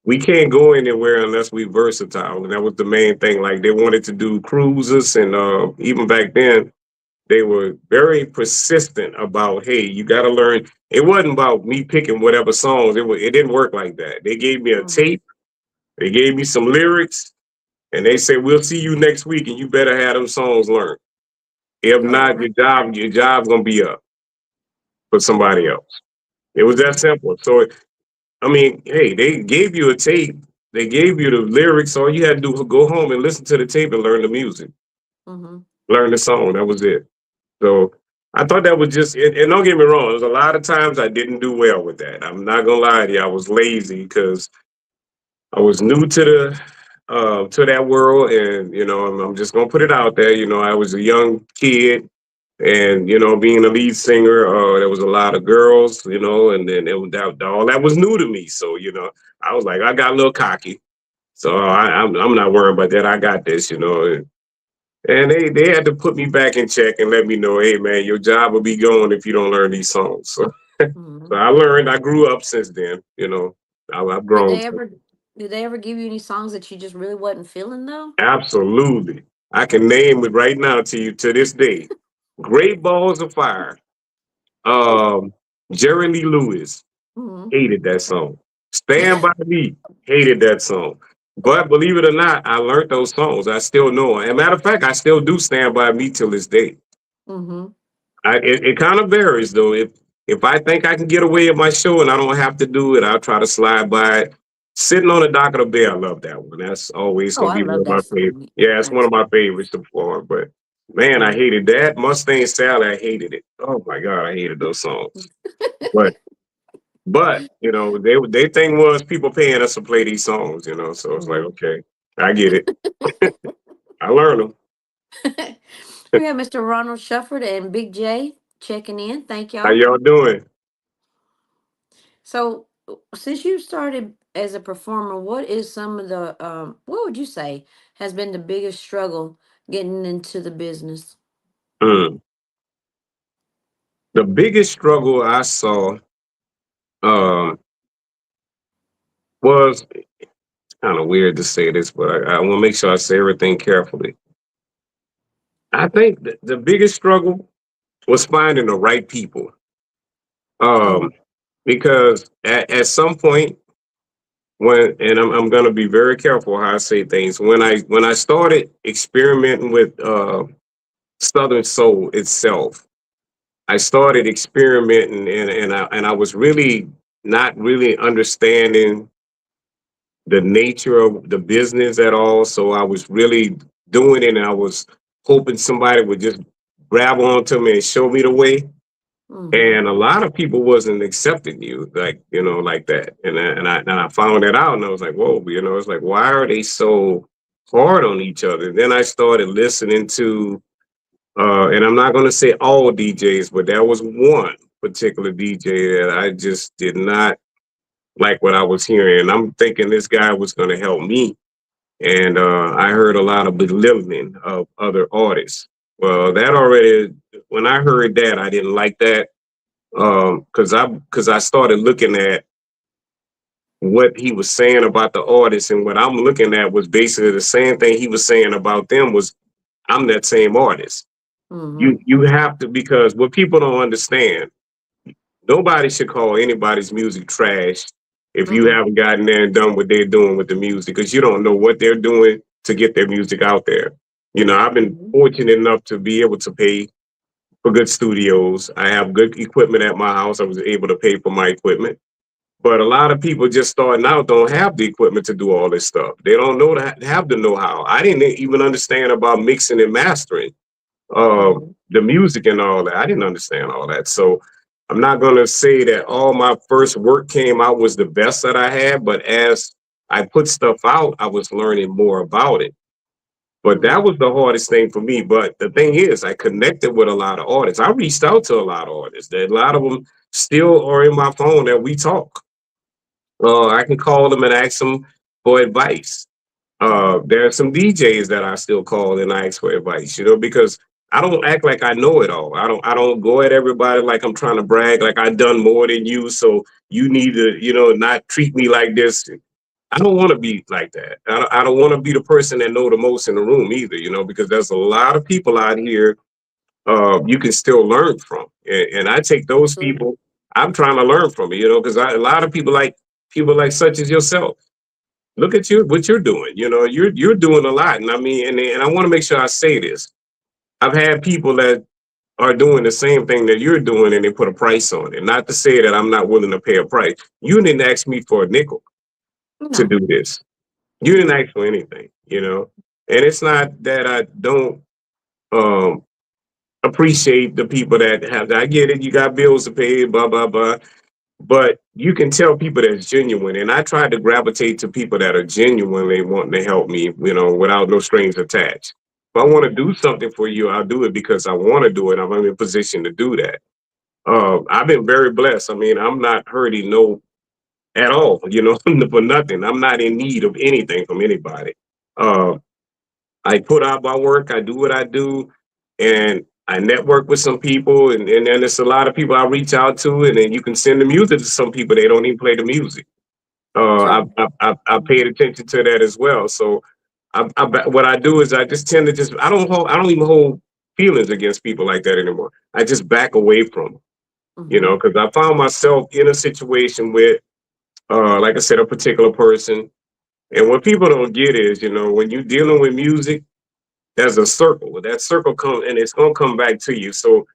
we can't go anywhere unless we versatile. And that was the main thing. Like they wanted to do cruises. And even back then, they were very persistent about, hey, you got to learn. It wasn't about me picking whatever songs. It didn't work like that. They gave me a Hmm. tape. They gave me some lyrics. And they said, we'll see you next week. And you better have them songs learned. If Oh, not, wow. your job's going to be up for somebody else. It was that Hmm. simple. So, I mean, hey, they gave you a tape, they gave you the lyrics. All you had to do was go home and listen to the tape and learn the music, Hmm. learn the song. That was it. So, I thought that was just, and don't get me wrong, there's a lot of times I didn't do well with that. I'm not gonna lie to you, I was lazy because I was new to that world, and I'm just gonna put it out there. I was a young kid, and being a lead singer, there was a lot of girls, and then all that was new to me. So I was like, I got a little cocky. So I'm not worrying about that. I got this, and they had to put me back in check and let me know, hey man, your job will be gone if you don't learn these songs. So Mhm. I learned. I grew up since then. I've Did grown. they ever did they ever give you any songs that you just really wasn't feeling though? Absolutely. I can name it right now to you to this day. Great Balls of Fire. Um, Jerry Lee Lewis Mhm. hated that song. Stand By Me hated that song. But believe it or not, I learned those songs. I still know 'em. As a matter of fact, I still do Stand By Me till this day. Mhm. It kind of varies though. If I think I can get away with my show and I don't have to do it, I'll try to slide by it. Sitting on the Dock of the Bay, I love that one. That's always Oh, gonna I be one love of my that favorite. song. Yeah, it's one of my Absolutely. favorites to perform. But man, I Mhm. hated that Mustang Sally. I hated it. Oh my god, I hated those songs. But they thing was people paying us to play these songs. So it's like Mhm. okay, I get it. I learned them. We have Mr. Ronald Shufford and Big J checking in. Thank How y'all. y'all doing? So, since you started as a performer, what is some of the what would you say has been the biggest struggle getting into the business? Mm. The biggest struggle I saw um, was kind of weird to say this, but I want to make sure I say everything carefully. I think the biggest struggle was finding the right people. Mm-hmm. Um, because at some point and I'm going to be very careful how I say things. When I started experimenting with Southern Soul itself, I started experimenting and I was really not really understanding the nature of the business at all. So I was really doing it and I was hoping somebody would just grab onto me and show me the way. Mm-hmm. And a lot of people wasn't accepting you like that. And I found that out and I was like, whoa, it's like, why are they so hard on each other? And then I started listening to and I'm not gonna say all DJs, but there was one particular DJ that I just did not like what I was hearing. And I'm thinking this guy was gonna help me. And I heard a lot of belittling of other artists. Well, that already when I heard that, I didn't like that because I started looking at what he was saying about the artist, and what I'm looking at was basically the same thing he was saying about them. Was I'm that same artist. Mm-hmm. You have to, because what people don't understand, nobody should call anybody's music trash if you Mm-mm. haven't gotten there and done what they're doing with the music, because you don't know what they're doing to get their music out there. I've been Mm-hmm. fortunate enough to be able to pay for good studios. I have good equipment at my house. I was able to pay for my equipment. But a lot of people just starting out don't have the equipment to do all this stuff. They don't know to have the know-how. I didn't even understand about mixing and mastering Mm-hmm. the music and all that. I didn't understand all that. So I'm not going to say that all my first work came out was the best that I had, but as I put stuff out, I was learning more about it. But that Mm-hmm. was the hardest thing for me. But the thing is, I connected with a lot of artists. I reached out to a lot of artists. That a lot of them still are in my phone that we talk. I can call them and ask them for advice. Mm-hmm. There are some DJs that I still call and ask for advice, because I don't act like I know it all. I don't go at everybody like I'm trying to brag, like I've done more than you, so you need to, not treat me like this. I don't want to be like that. I don't want to be the person that know the most in the room either, because there's a lot of people out here you can still learn from. And I take those Absolutely. people, I'm trying to learn from, because a lot of people like such as yourself. Look at you, what you're doing. You're doing a lot. And I mean, and I want to make sure I say this. I've had people that are doing the same thing that you're doing and they put a price on it. Not to say that I'm not willing to pay a price. You didn't ask me for a nickel to No. do this. You didn't No. ask for anything. And it's not that I don't um appreciate the people that have. I get it. You got bills to pay. Blah blah blah. But you can tell people that's genuine, and I try to gravitate to people that are genuinely wanting to help me. Without no strings attached. If I want to Mm-hmm. do something for you, I'll do it because I want to do it. I'm in a position to do that. I've been very blessed. I mean, I'm not hurting no at all, for nothing. I'm not in need of anything from anybody. Uh, I put out my work, I do what I do, and I network with some people, and then there's a lot of people I reach out to, and then you can send the music to some people, they don't even play the music. True. I paid attention to that as well. So what I do is I just tend to I don't even hold feelings against people like that anymore. I just back away from them, Mm-hmm. because I found myself in a situation with, like I said, a particular person. And what people don't get is, when you're dealing with music, there's a circle. That circle comes and it's gonna come back to you. So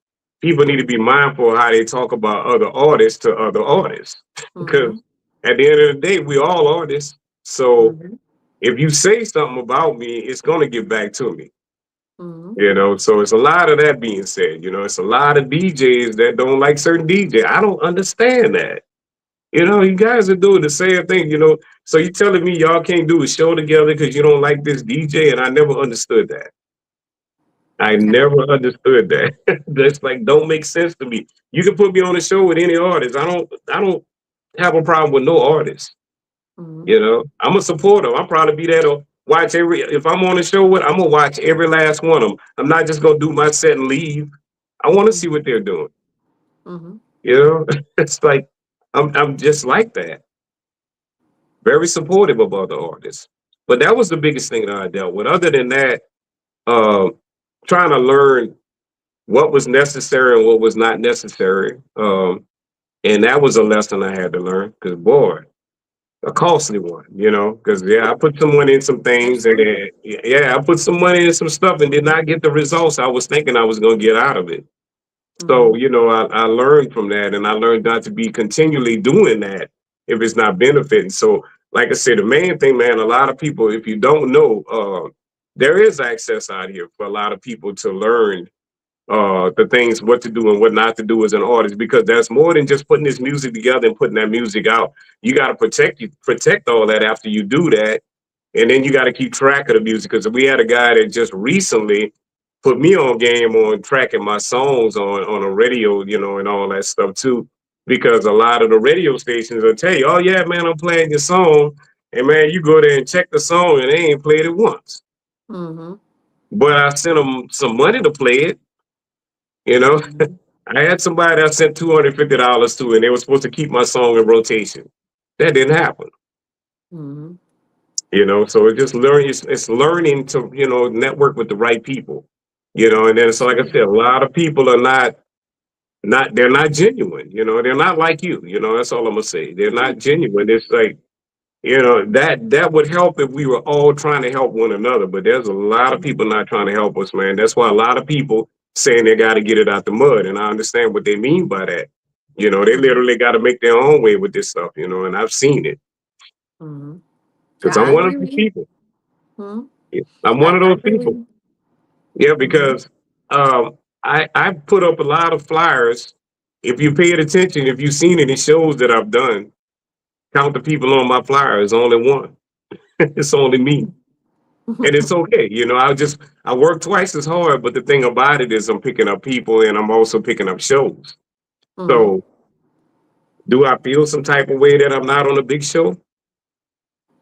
people need to be mindful of how they talk about other artists to other artists. Because Mm-hmm. at the end of the day, we all artists. So Mm-hmm. if you say something about me, it's gonna get back to me. Mm-hmm. So it's a lot of that being said. It's a lot of DJs that don't like certain DJ. I don't understand that. You guys are doing the same thing, So you telling me y'all can't do a show together because you don't like this DJ, and I never understood that. I never understood that. That's like don't make sense to me. You can put me on a show with any artist. I don't have a problem with no artist. Mm-hmm. I'm a supporter. I'll probably be there to watch every if I'm on a show with, I'm gonna watch every last one of them. I'm not just gonna do my set and leave. I want to see what they're doing. Mm-hmm. You know, it's like I'm just like that. Very supportive of other artists. But that was the biggest thing that I dealt with. Other than that, um, trying to learn what was necessary and what was not necessary. And that was a lesson I had to learn because, boy, a costly one, because, yeah, I put some money in some things and Absolutely. then, yeah, I put some money in some stuff and did not get the results I was thinking I was going to get out of it. So, Mm-hmm. I learned from that and I learned not to be continually doing that if it's not benefiting. So, like I said, the main thing, man, a lot of people, if you don't know, there is access out here for a lot of people to learn the things what to do and what not to do as an artist because there's more than just putting this music together and putting that music out. You got to protect all that after you do that, and then you got to keep track of the music because we had a guy that just recently put me on game on tracking my songs on a radio, and all that stuff too. Because a lot of the radio stations will tell you, "Oh yeah, man, I'm playing your song," and man, you go there and check the song and they ain't played it once. Mm-hmm. But I sent them some money to play it, you know. Mm-hmm. I had somebody I sent $250 to, and they were supposed to keep my song in rotation. That didn't happen, Mm-hmm. So it's learning to network with the right people, And then so like I said, Absolutely. a lot of people are not they're not genuine, They're not like you, That's all I'm gonna say. They're not genuine. It's like that would help if we were all trying to help one another. But there's a lot of people not trying to help us, man. That's why a lot of people saying they got to get it out the mud, and I understand what they mean by that. They Mm-hmm. literally got to make their own way with this stuff, and I've seen it Mm-hmm. because Yeah, I'm I one of agree those with you. people. Mm-hmm. Yeah, I'm one I, of I those agree with people. you. Yeah, Mm-hmm. because I put up a lot of flyers. If you paid attention, if you've seen any shows that I've done, count the people on my flyer. It's only one. It's only me. And it's okay. I work twice as hard, but the thing about it is I'm picking up people and I'm also picking up shows. Mm-hmm. So do I feel some type of way that I'm not on a big show?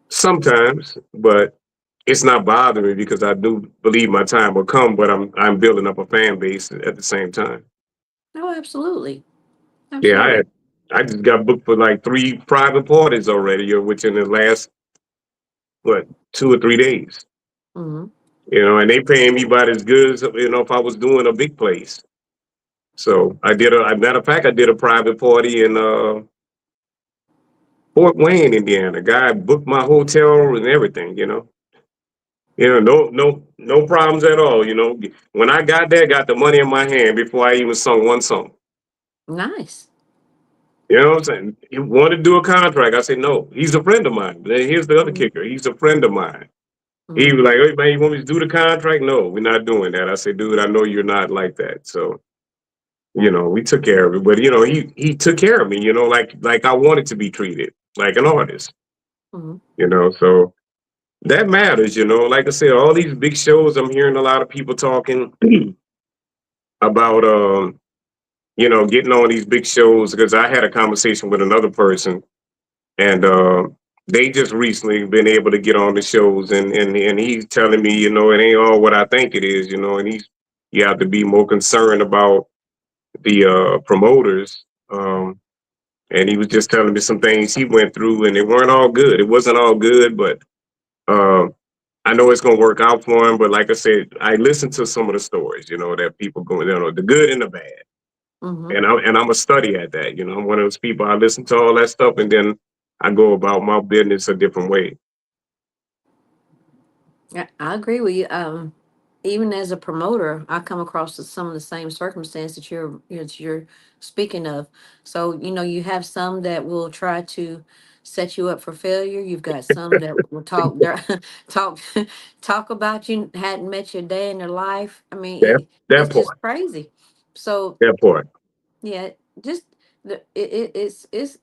Sometimes, but it's not bothering me because I do believe my time will come, but I'm building up a fan base at the same time. Oh, absolutely. Yeah, Absolutely. I just got booked for like 3 private parties already, which in the last what 2 or 3 days. Mm-hmm. And they paying me about as good as if I was doing a big place. So a matter of fact, I did a private party in Fort Wayne, Indiana. Guy booked my hotel and everything. No problems at all. When I got there, got the money in my hand before I even sung one song. Nice. You know what I'm saying? He wanted to do a contract. I said no. He's a friend of mine. Here's the other Mm-hmm. kicker. He's a friend of mine. He Mm-hmm. was like, "Hey man, you want me to do the contract? No, we're not doing that." I said, "Dude, I know you're not like that." So we took care of it. But he took care of me. Like I wanted to be treated like an artist. Mm-hmm. So that matters. Like I said, all these big shows, I'm hearing a lot of people talking about getting on these big shows because I had a conversation with another person and they just recently been able to get on the shows and he's telling me, it ain't all what I think it is, and you have to be more concerned about the promoters. And he was just telling me some things he went through and they weren't all good. It wasn't all good, but uh, I know it's gonna work out for him. But like I said, I listened to some of the stories, that people going, the good and the bad. Mm-hmm. And I'm a study at that. I'm one of those people. I listen to all that stuff, and then I go about my business a different way. Yeah, I agree with you. Even as a promoter, I come across some of the same circumstances that you're speaking of. So you have some that will try to set you up for failure. You've got some that will talk talk about you hadn't met your day in their life. I mean, That that it's part, just crazy. So that part, yeah, just it's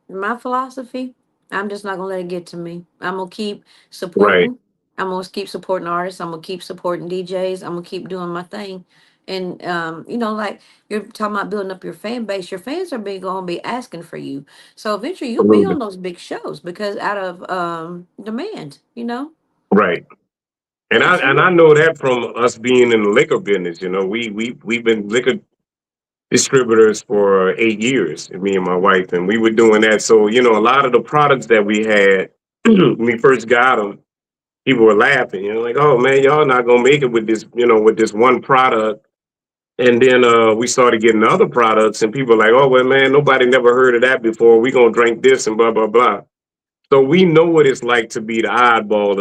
my philosophy. I'm just not gonna let it get to me. I'm gonna keep right? supporting. I'm gonna keep supporting artists. I'm gonna keep supporting DJs. I'm gonna keep doing my thing. And like you're talking about building up your fan base. Your fans are gonna be asking for you. So eventually you'll be on Absolutely, those big shows because out of demand. right. And Yeah. I So and I know that from us being in the liquor business. We've been liquor distributors for 8 years, me and my wife, and we were doing that. So a lot of the products that we had when we first got them, people were laughing. Like, oh man, y'all not gonna make it with this, with this one product. And then we started getting other products, and people were like, oh well, man, nobody never heard of that before. We gonna drink this and blah blah blah. So we know what it's like to be the oddball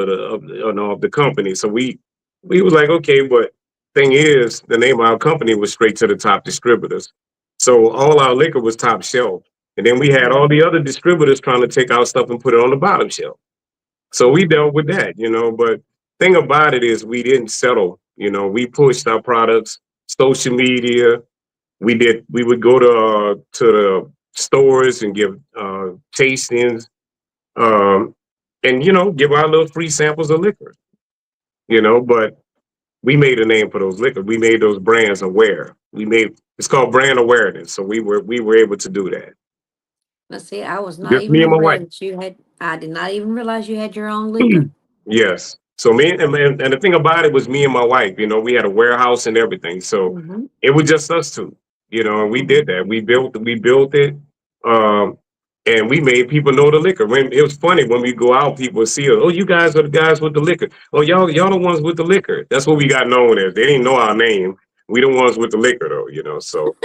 of the company. So we was like, okay, but thing is, the name of our company was straight to the top distributors. So all our liquor was top shelf. And then we had all mhm, the other distributors trying to take our stuff and put it on the bottom shelf. So we mhm, dealt with that. But thing about it is we didn't settle. We pushed our products, social media. We would go to the stores and give tastings, um, and give out little free samples of liquor. But we made a name for those liquor. We made those brands aware. It's called brand awareness. So we were able to do that. let's see. I was not Just even me and my aware wife. that you had. I did not even realize you had your own liquor. Yes. So me and the thing about it was me and my wife. We had a warehouse and everything. So Mm-hmm. it was just us two. And we Mm-hmm. did that. We built it. Um, and we made people know the liquor. When it was funny when we go out, people would see us. Oh, you guys are the guys with the liquor. Oh, y'all the ones with the liquor. That's what we got known as. They didn't know our name. We the ones with the liquor though. So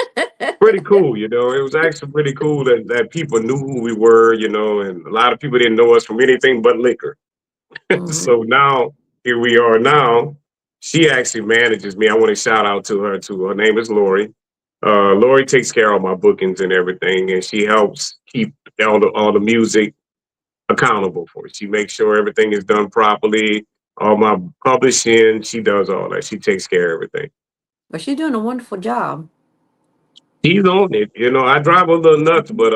pretty cool. It was actually pretty cool that people knew who we were. And a lot of people didn't know us from anything but liquor. Mm-hmm. So now here we are now. She actually manages me. I want to shout out to her too. Her name is Lori. Lori takes care of my bookings and everything, and she helps keep all the music accountable for it. She makes sure everything is done properly. All my publishing, she does all that. She takes care of everything. But you're doing a wonderful job. She's on it. I drive her a little nuts, Mhm. but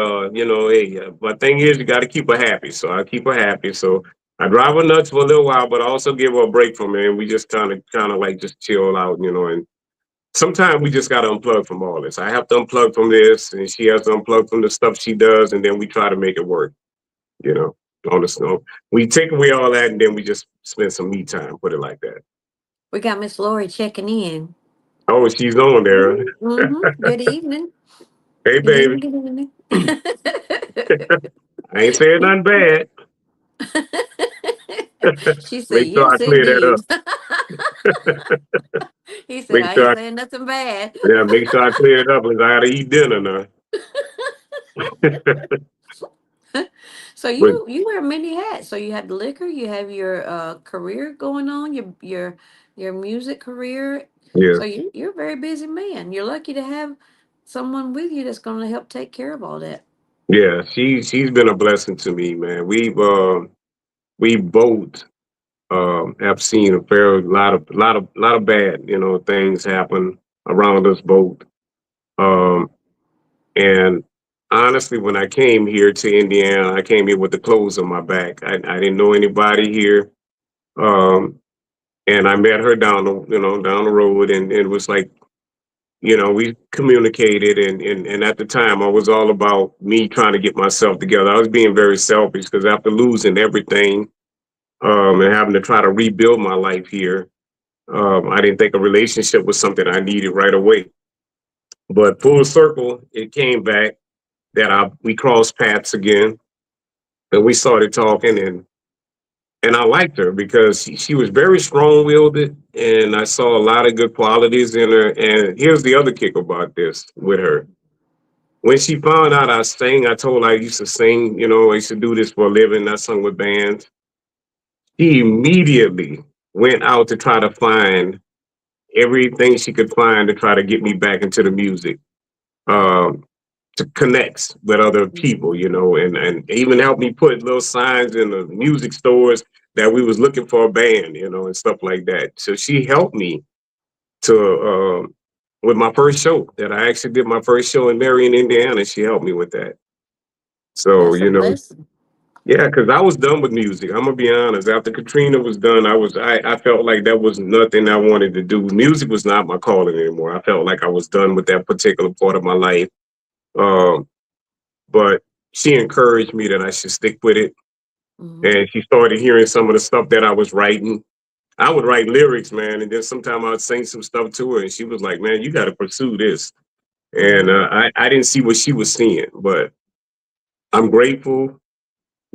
hey, my thing is you got to keep her happy. So I keep her happy. So I drive her nuts for a little while, but I also give her a break from it, and we just kind of like just chill out. And sometimes we just got to unplug from all this. I have to unplug from this, and she has to unplug from the stuff she does, and then we try to make it work. You know, on the snow, we take away all that, and then we just spend some me time. Put it like that. We got Miss Lori checking in. Oh, she's on there. Mm-hmm. Good evening. Hey, Good baby, evening. Good evening. I ain't saying nothing bad. She said, Make sure yes, I clear that indeed. up. He said, Make I sure ain't I saying nothing bad. Yeah, make sure I clear it up because I gotta eat dinner now. So But you wear many hats. So you have the liquor, you have your career going on, your music career. yeah, So you're a very busy man. You're lucky to have someone with you that's going to help take care of all that. yeah, she's been a blessing to me, man. We both. I've seen a fair lot of bad, things happen around us both. Mm-hmm. Um, and honestly, when I came here to Indiana, I came here with the clothes on my back. I didn't know anybody here. Um, and I met her down the road, and it was like, we communicated, and at the time I was all about me trying to get myself together. I was being very selfish because after losing everything, and having to try to rebuild my life here, I didn't think a relationship was something I needed right away. But full circle, it came back that we crossed paths again, and we started talking, and I liked her because she was very strong willed, and I saw a lot of good qualities in her. And here's the other kick about this with her. When she found out I sang, I told her I used to sing, I used to do this for a living. I sung with bands. She immediately went out to try to find everything she could find to try to get me back into the music, um, to connect with other people, and even help me put little signs in the music stores that we was looking for a band, and stuff like that. So she helped me to with my first show that I actually did my first show in Marion, Indiana. She helped me with that. So, That's a blessing. yeah, because I was done with music. I'm gonna be honest. After Katrina was done, I felt like that was nothing I wanted to do. Music was not my calling anymore. I felt like I was done with that particular part of my life. Um, but she encouraged me that I should stick with it, Mm-hmm. and she started hearing some of the stuff that I was writing. I would write lyrics, man, and then sometimes I'd sing some stuff to her, and she was like, "Man, you got to pursue this." And Mm-hmm. I didn't see what she was seeing, but I'm grateful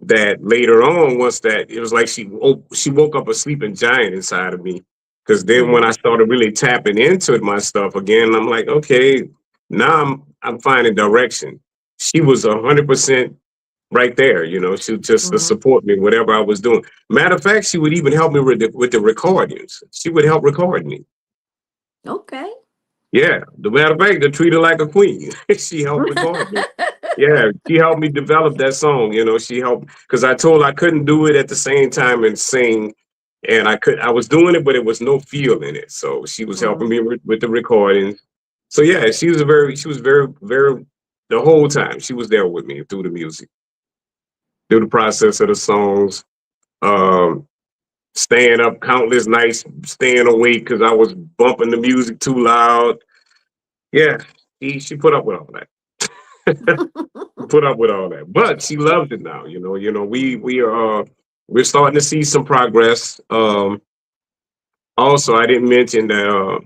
that later on, once that it was like she woke up a sleeping giant inside of me. Because then when Mm-hmm. I started really tapping into my stuff again, I'm like, okay, now I'm finding direction. She was 100% right there, she just to Mm-hmm. support me whatever I was doing. Matter of fact, she would even help me with the recordings. She would help record me. Okay. Yeah, the matter of fact, to treat her like a queen. She helped record me. Yeah, she helped me develop that song. She helped because I told her I couldn't do it at the same time and sing, and I was doing it, but it was no feel in it. So she was helping Mm-hmm. me with the recordings. So yeah, she was very, very the whole time she was there with me through the music, through the process of the songs. Um, Staying up countless nights, staying awake because I was bumping the music too loud. Yeah, she put up with all that. Put up with all that. But she loves it now. We are we're starting to see some progress. Also, I didn't mention that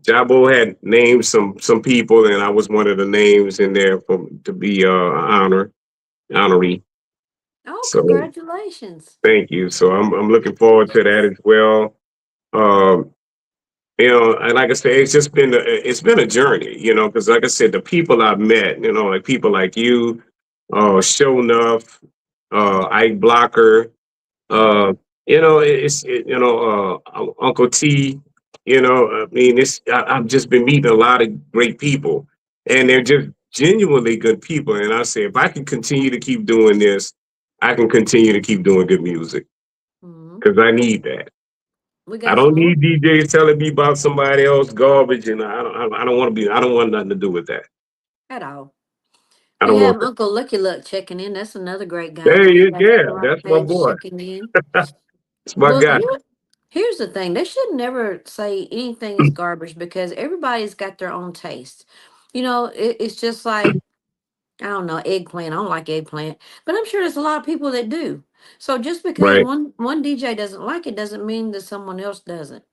Jabo had named some people, and I was one of the names in there for to be honoree. Oh, So congratulations. thank you. So I'm looking forward to that as well. Um, and like I said, it's been a journey, because like I said, the people I've met, like people like you, Show Enough, Ike Blocker, Mm-hmm. Uncle T, I mean, I've just been meeting a lot of great people, and they're just genuinely good people. And I say, if I can continue to keep doing this, I can continue to keep doing good music Mm-hmm. because I need that. We I got some don't more need DJs telling me about somebody else garbage, and I don't want to be. I don't want nothing to do with that. at all. I We don't want have that. Uncle Lucky Luck checking in. That's another great guy. Hey, Danny yeah, back yeah, on the right that's my page boy. checking in. That's my Well, guy. here's the thing. They should never say anything is garbage because everybody's got their own taste. It's just like, I don't know, eggplant. I don't like eggplant, but I'm sure there's a lot of people that do. So just because Right, one DJ doesn't like it doesn't mean that someone else doesn't.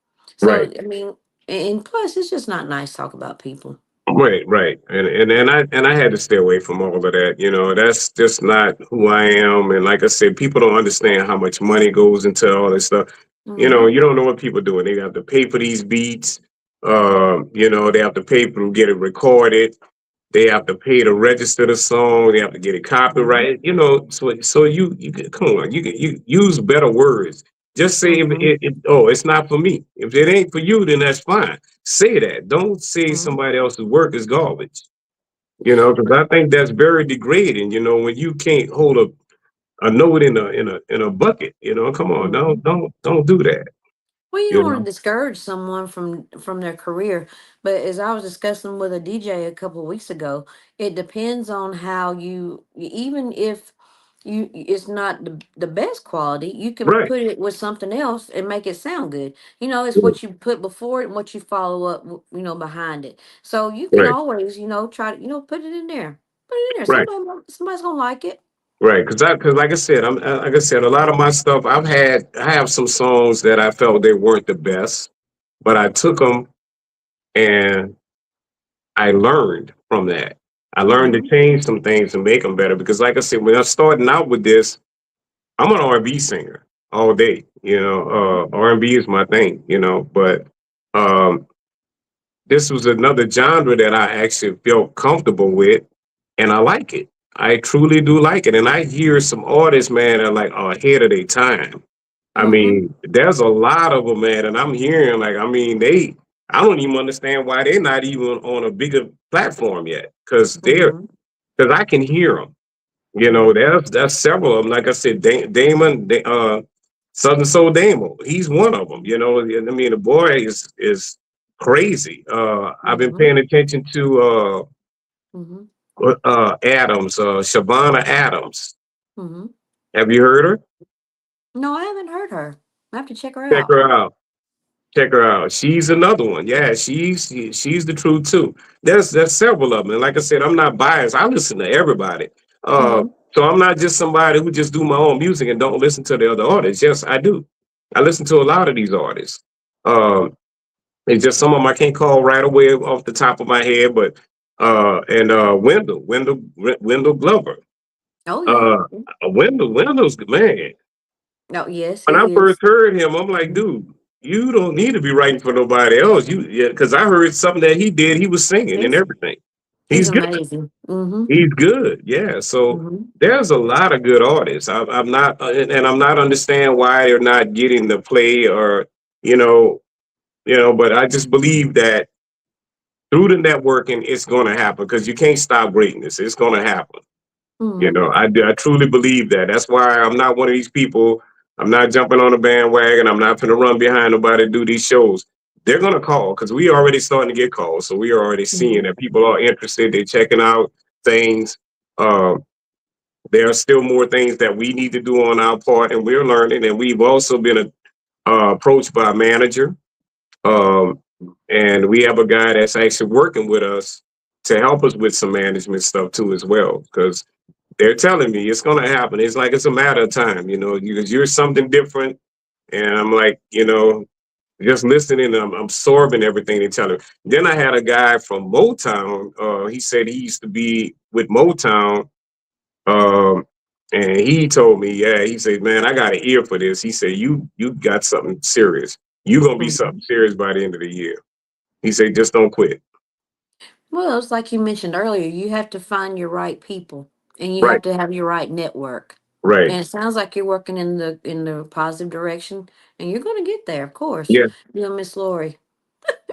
right. So I mean, and plus, it's just not nice to talk about people. Right, right, and I had to stay away from all of that. That's just not who I am. And like I said, people don't understand how much money goes into all this stuff. Mm-hmm. You don't know what people doing. They have to pay for these beats. They have to pay to get it recorded. They have to pay to register the song. They have to get it Mm-hmm. copyrighted. So come on. You use better words. Just say if Mm-hmm. it's not for me. If it ain't for you, then that's fine. Say that. Don't say Mm-hmm. somebody else's work is garbage. Because I think that's very degrading. When you can't hold up. a note in a bucket. Come on, Hmm. don't do that. Well, you You don't want to know, discourage someone from their career, but as I was discussing with a DJ a couple of weeks ago, it depends on how even if it's not the best quality, you can right, put it with something else and make it sound good. It's yeah, what you put before it and what you follow up, behind it. So you can right, always, try to, put it in there. Put it in there. right. Somebody's gonna like it. Right, because like I said, like I said, a lot of my stuff I have some songs that I felt they weren't the best, but I took them and I learned from that. I learned to Mm-hmm. change some things and make them better. Because like I said, when I was starting out with this, I'm an R&B singer all day. R&B is my thing. But um, this was another genre that I actually felt comfortable with, and I like it. I truly do like it, and I hear some artists, man, that are like ahead of their time. I Mm-hmm. mean, there's a lot of them, man, and I'm hearing like, I mean, I don't even understand why they're not even on a bigger platform yet, Mm-hmm. because I can hear them. Mm-hmm. There's several of them. Like I said, Southern Soul Damo, he's one of them. I mean, the boy is crazy. I've been Mm-hmm. paying attention to Mm-hmm. Adams, Shavana Adams. Mm-hmm. Have you heard her? No, I haven't heard her. I have to check her Check out. her out. Check her out. She's another one. Yeah, she's the truth too. There's several of them. And like I said, I'm not biased. I listen to everybody. Uh, Mm-hmm. so I'm not just somebody who just do my own music and don't listen to the other artists. Yes, I do. I listen to a lot of these artists. Um, it's just some of them I can't call right away off the top of my head, but and Wendell Glover. Oh yeah. Uh, Wendell's man. Oh yes, When I he first is. heard him, I'm like, Mhm. dude, you don't need to be writing for nobody else. Yeah, because I heard something that he did. He was singing and He's everything. he's He's good. amazing. Mm-hmm. He's good. Yeah. So Mm-hmm. there's a lot of good artists. I'm not, and I'm not understand why they're not getting the play or you know, But I just believe that through the networking, it's going to happen because you can't stop greatness. It's going to happen. Mm-hmm. I truly believe that. That's why I'm not one of these people. I'm not jumping on a bandwagon. I'm not going to run behind nobody to do these shows. They're going to call because we already starting to get calls. So we are already seeing Mm-hmm. that people are interested. They're checking out things. Um, there are still more things that we need to do on our part, and we're learning. And we've also been approached by a manager. Um, and we have a guy that's actually working with us to help us with some management stuff too as well. Because they're telling me it's going to happen. It's like it's a matter of time, because you're something different. And I'm like, just listening, I'm absorbing everything they tell me. Then I had a guy from Motown. He said he used to be with Motown. Um, and he told me, yeah, he said, man, I got an ear for this. He said, you got something serious. You're going to be Mm-hmm. something serious by the end of the year. He said, just don't quit. Well, it's like you mentioned earlier. You have to find your right people, and you Right, have to have your right network. right. And it sounds like you're working in the positive direction, and you're going to get there. Of course, Yeah. you know, Miss Lori.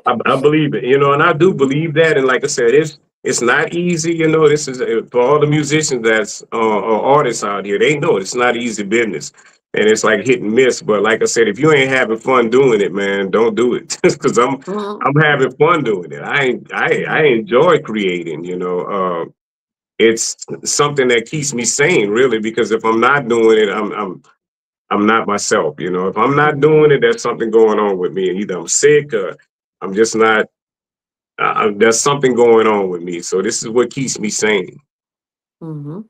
I believe it, and I do Mm-hmm. believe that. And like I said, it's not easy. This is for all the musicians that's or artists out here. They know it's not easy business, and it's like hit and miss. But like I said, if you ain't having fun doing it, man, don't do it. Because Mm-hmm. I'm having fun doing it. I Mm-hmm. enjoy creating. It's something that keeps me sane, really. Because if I'm not doing it, I'm not myself. If I'm not Mm-hmm. doing it, there's something going on with me. Either I'm sick or I'm just not. There's something going on with me. So this is what keeps me sane. Mm-hmm.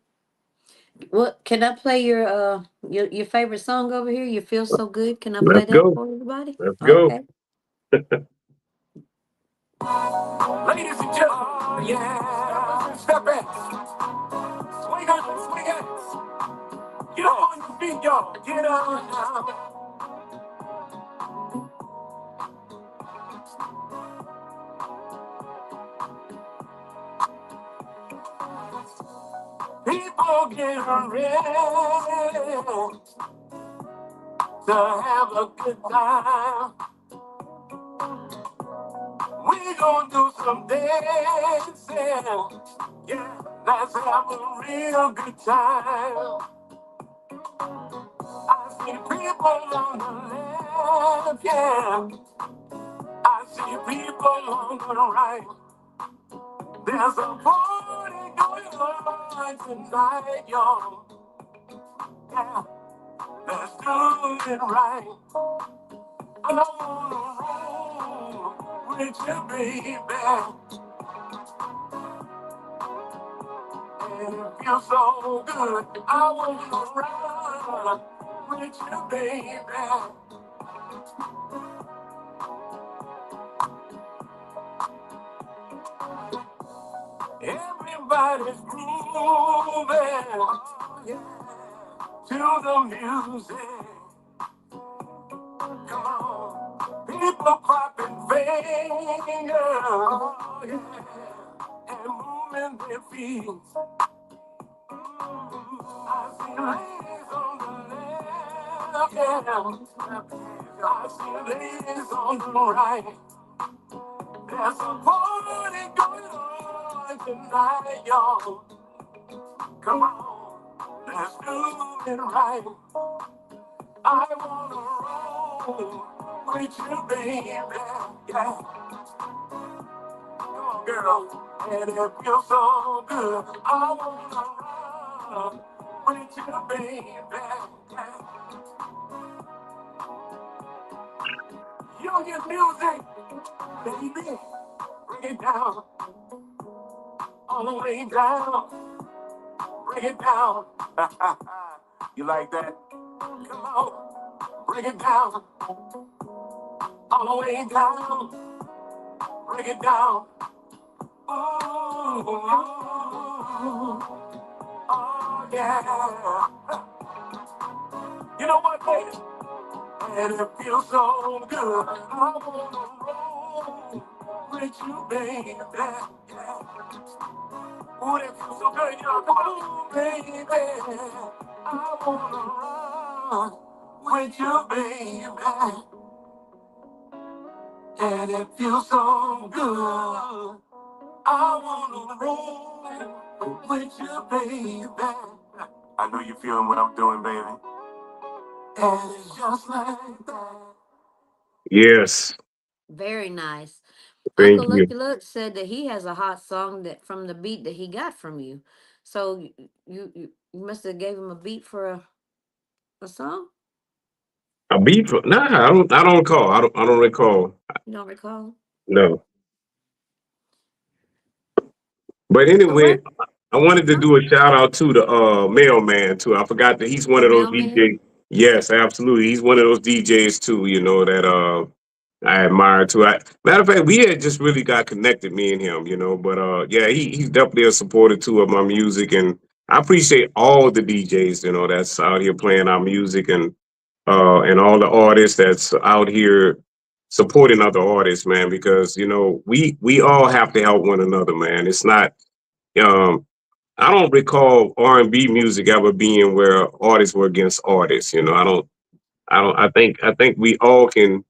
What can I play your favorite song over here? You feel so good. Can I play Let's that go. for everybody? Let's go. Okay. Ladies and gentlemen, yeah, step in. Swing it. Get on your feet, y'all. Get on now. People get ready to have a good time. We gon' do some dancing. Yeah, let's have a real good time. people on the left, yeah. I see people on the right. There's a party going on tonight, y'all. Yeah, let's do it right. I wanna roll with you, baby. And it feels so good. I wanna run with you, baby. Everybody's grooving, oh, yeah, to the music. Come on, people popping fingers, oh, yeah, and moving their feet. I see ladies on the left, yeah. I see ladies on the right. There's a party going on tonight, y'all. Come on, let's do it right. I wanna roll with you, baby. Yeah, come on, girl. And it feels so good. I wanna run with you, baby. Yeah. You get music, baby. Bring it down, all the way down. Bring it down. You like that? Come on, bring it down, all the way down. Bring it down. Oh, oh, yeah. You know what, baby? And it feels so good. I wanna roll with you, baby. Yeah. Oh, it feels so good, y'all. Come on, baby. I wanna run with you, baby. And it feels so good. I wanna roll with you, baby. I know you feeling what I'm doing, baby. And it's just like that. Yes. Very nice. Thank Uncle you. Lucky Luck said that he has a hot song that from the beat that he got from you. So you must have gave him a beat for a song. A beat for nah, I don't recall. I don't recall. You don't recall? No. But All anyway, right. I wanted to Huh? do a shout out to the mailman too. I forgot that he's one The of those mailman. DJs. Yes, absolutely. He's one of those DJs too, that I admire too. Matter of fact, we had just really got connected, me and him, But yeah, he's definitely a supporter too of my music, and I appreciate all the DJs, that's out here playing our music, and all the artists that's out here supporting other artists, man. Because we all have to help one another, man. It's not. Um, I don't recall R&B music ever being where artists were against artists. I don't. I think we all can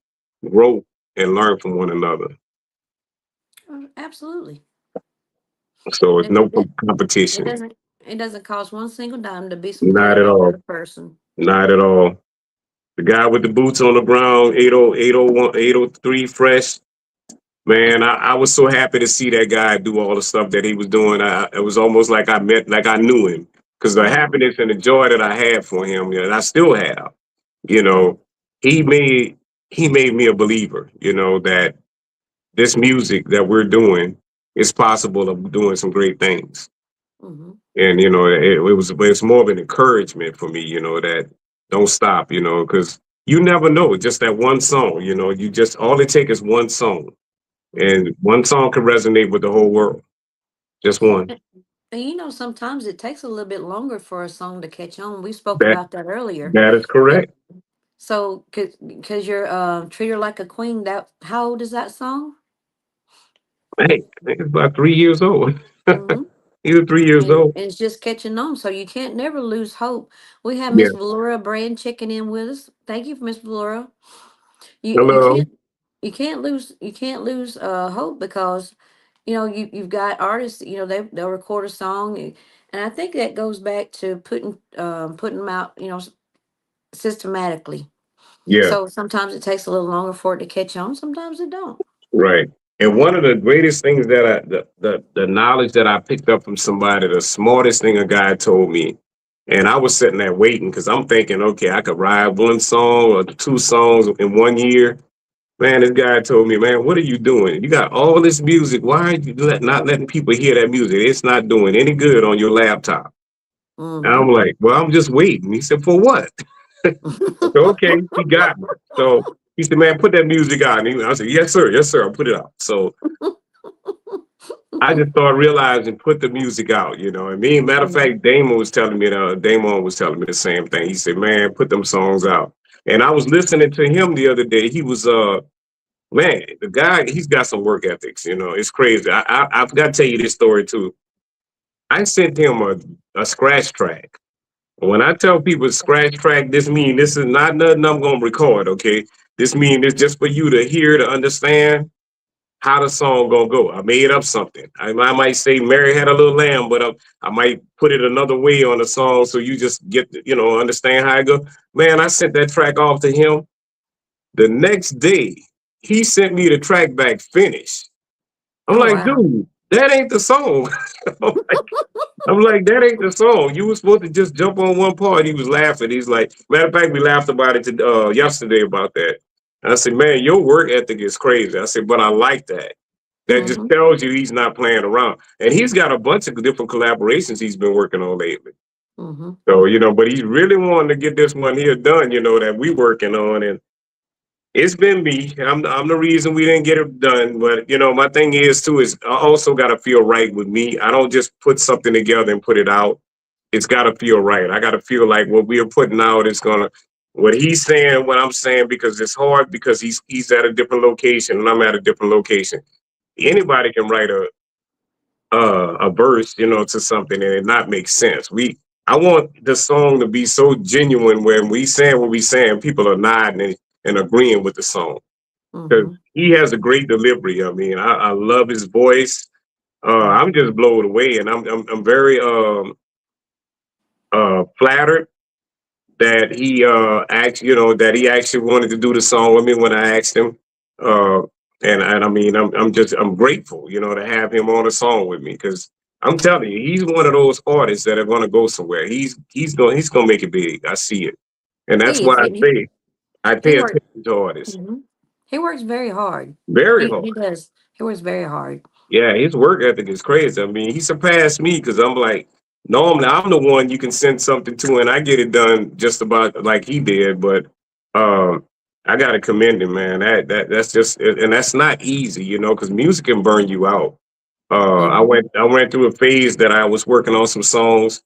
grow and learn from one another. Absolutely. So it's It, no it, it competition. doesn't it doesn't cost one single dime to be Not supportive at of all. another person. Not at all. The guy with the boots on the ground, 801, 803 fresh. Man, I was so happy to see that guy do all the stuff that he was doing. It was almost like I knew him, because the Hmm. happiness and the joy that I had for him, and I still have, you Yeah. know, he made he made me a believer. That this music that we're doing is possible of doing some great things. Hmm. And it's more of an encouragement for me. That don't stop. Because you never know. Just that one song. You just all it takes is one song, Hmm. and one song can resonate with the whole world. Just one. And sometimes it takes a little bit longer for a song to catch on. We spoke That about that earlier. that is Yeah. correct. So, because you're treat her like a queen. That how old is that song? Hey, I think it's about 3 years old. Mm-hmm. Either 3 years And old. it's just catching on. So you can't never lose hope. We have Yeah. Miss Valora Brand checking in with us. Thank you, Miss Valora. You Hello. can't lose hope because you've got artists. They'll record a song, and I think that goes back to putting them out. systematically. Yeah, So sometimes it takes a little longer for it to catch on. Sometimes it don't. right. And one of the greatest things that the knowledge that I picked up from somebody, the smartest thing a guy told me, and I was sitting there waiting because I'm thinking, okay, I could write one song or two songs in 1 year. Man, this guy told me, man, what are you doing? You got all this music. Why are you not letting people hear that music? It's not doing any good on your laptop. And I'm Mm-hmm. like, well, I'm just waiting. He said, for what? I said, okay, he got me. So he said, man, put that music on. I said, yes, sir, I'll put it out. So I just started realizing, put the music out, you know. And me, matter of Mm-hmm. fact, Damon was telling me the same thing. He said, man, put them songs out. And I was listening to him the other day. He was man, the guy, he's got some work ethics, you know. It's crazy. I've got to tell you this story too. I sent him a scratch track. When I tell people scratch track, this is not nothing I'm gonna record, okay? This mean it's just for you to hear to understand how the song gonna go. I made up something. I might say Mary had a little lamb, but I might put it another way on the song so you just get understand how it go. Man, I sent that track off to him. The next day, he sent me the track back finished. I'm Oh like, wow. dude, that ain't the song. I'm like, that ain't the song. You were supposed to just jump on one part. He was laughing. He's like, matter of fact, we laughed about it yesterday about that. And I said, man, your work ethic is crazy. I said, but I like that. That just Mm-hmm. tells you he's not playing around. And he's got a bunch of different collaborations he's been working on lately. Mm-hmm. So, but he's really wanting to get this one here done, that we working on. And it's been me. I'm the reason we didn't get it done. But my thing is too is I also got to feel right with me. I don't just put something together and put it out. It's got to feel right. I got to feel like what we are putting out is gonna, what he's saying, what I'm saying, because it's hard because he's at a different location and I'm at a different location. Anybody can write a verse, to something and it not make sense. I want the song to be so genuine when we saying what we saying, people are nodding and agreeing with the song because Mm-hmm. he has a great delivery. I mean, I love his voice. I'm Mm-hmm. just blown away, and I'm very flattered that he actually wanted to do the song with me when I asked him. Uh, and I mean, I'm grateful, to have him on a song with me because I'm telling you, he's one of those artists that are going to go somewhere. He's gonna make it big. I see it, and that's He why is. I say I He pay works. attention to artists Mm-hmm. He works very hard. very He hard. does. He works very hard. Yeah, his work ethic is crazy. I mean, he surpassed me because I'm like, normally I'm the one you can send something to and I get it done just about like he did. But um, I gotta commend him, man. That's just and that's not easy, because music can burn you out. Mm-hmm. I went through a phase that I was working on some songs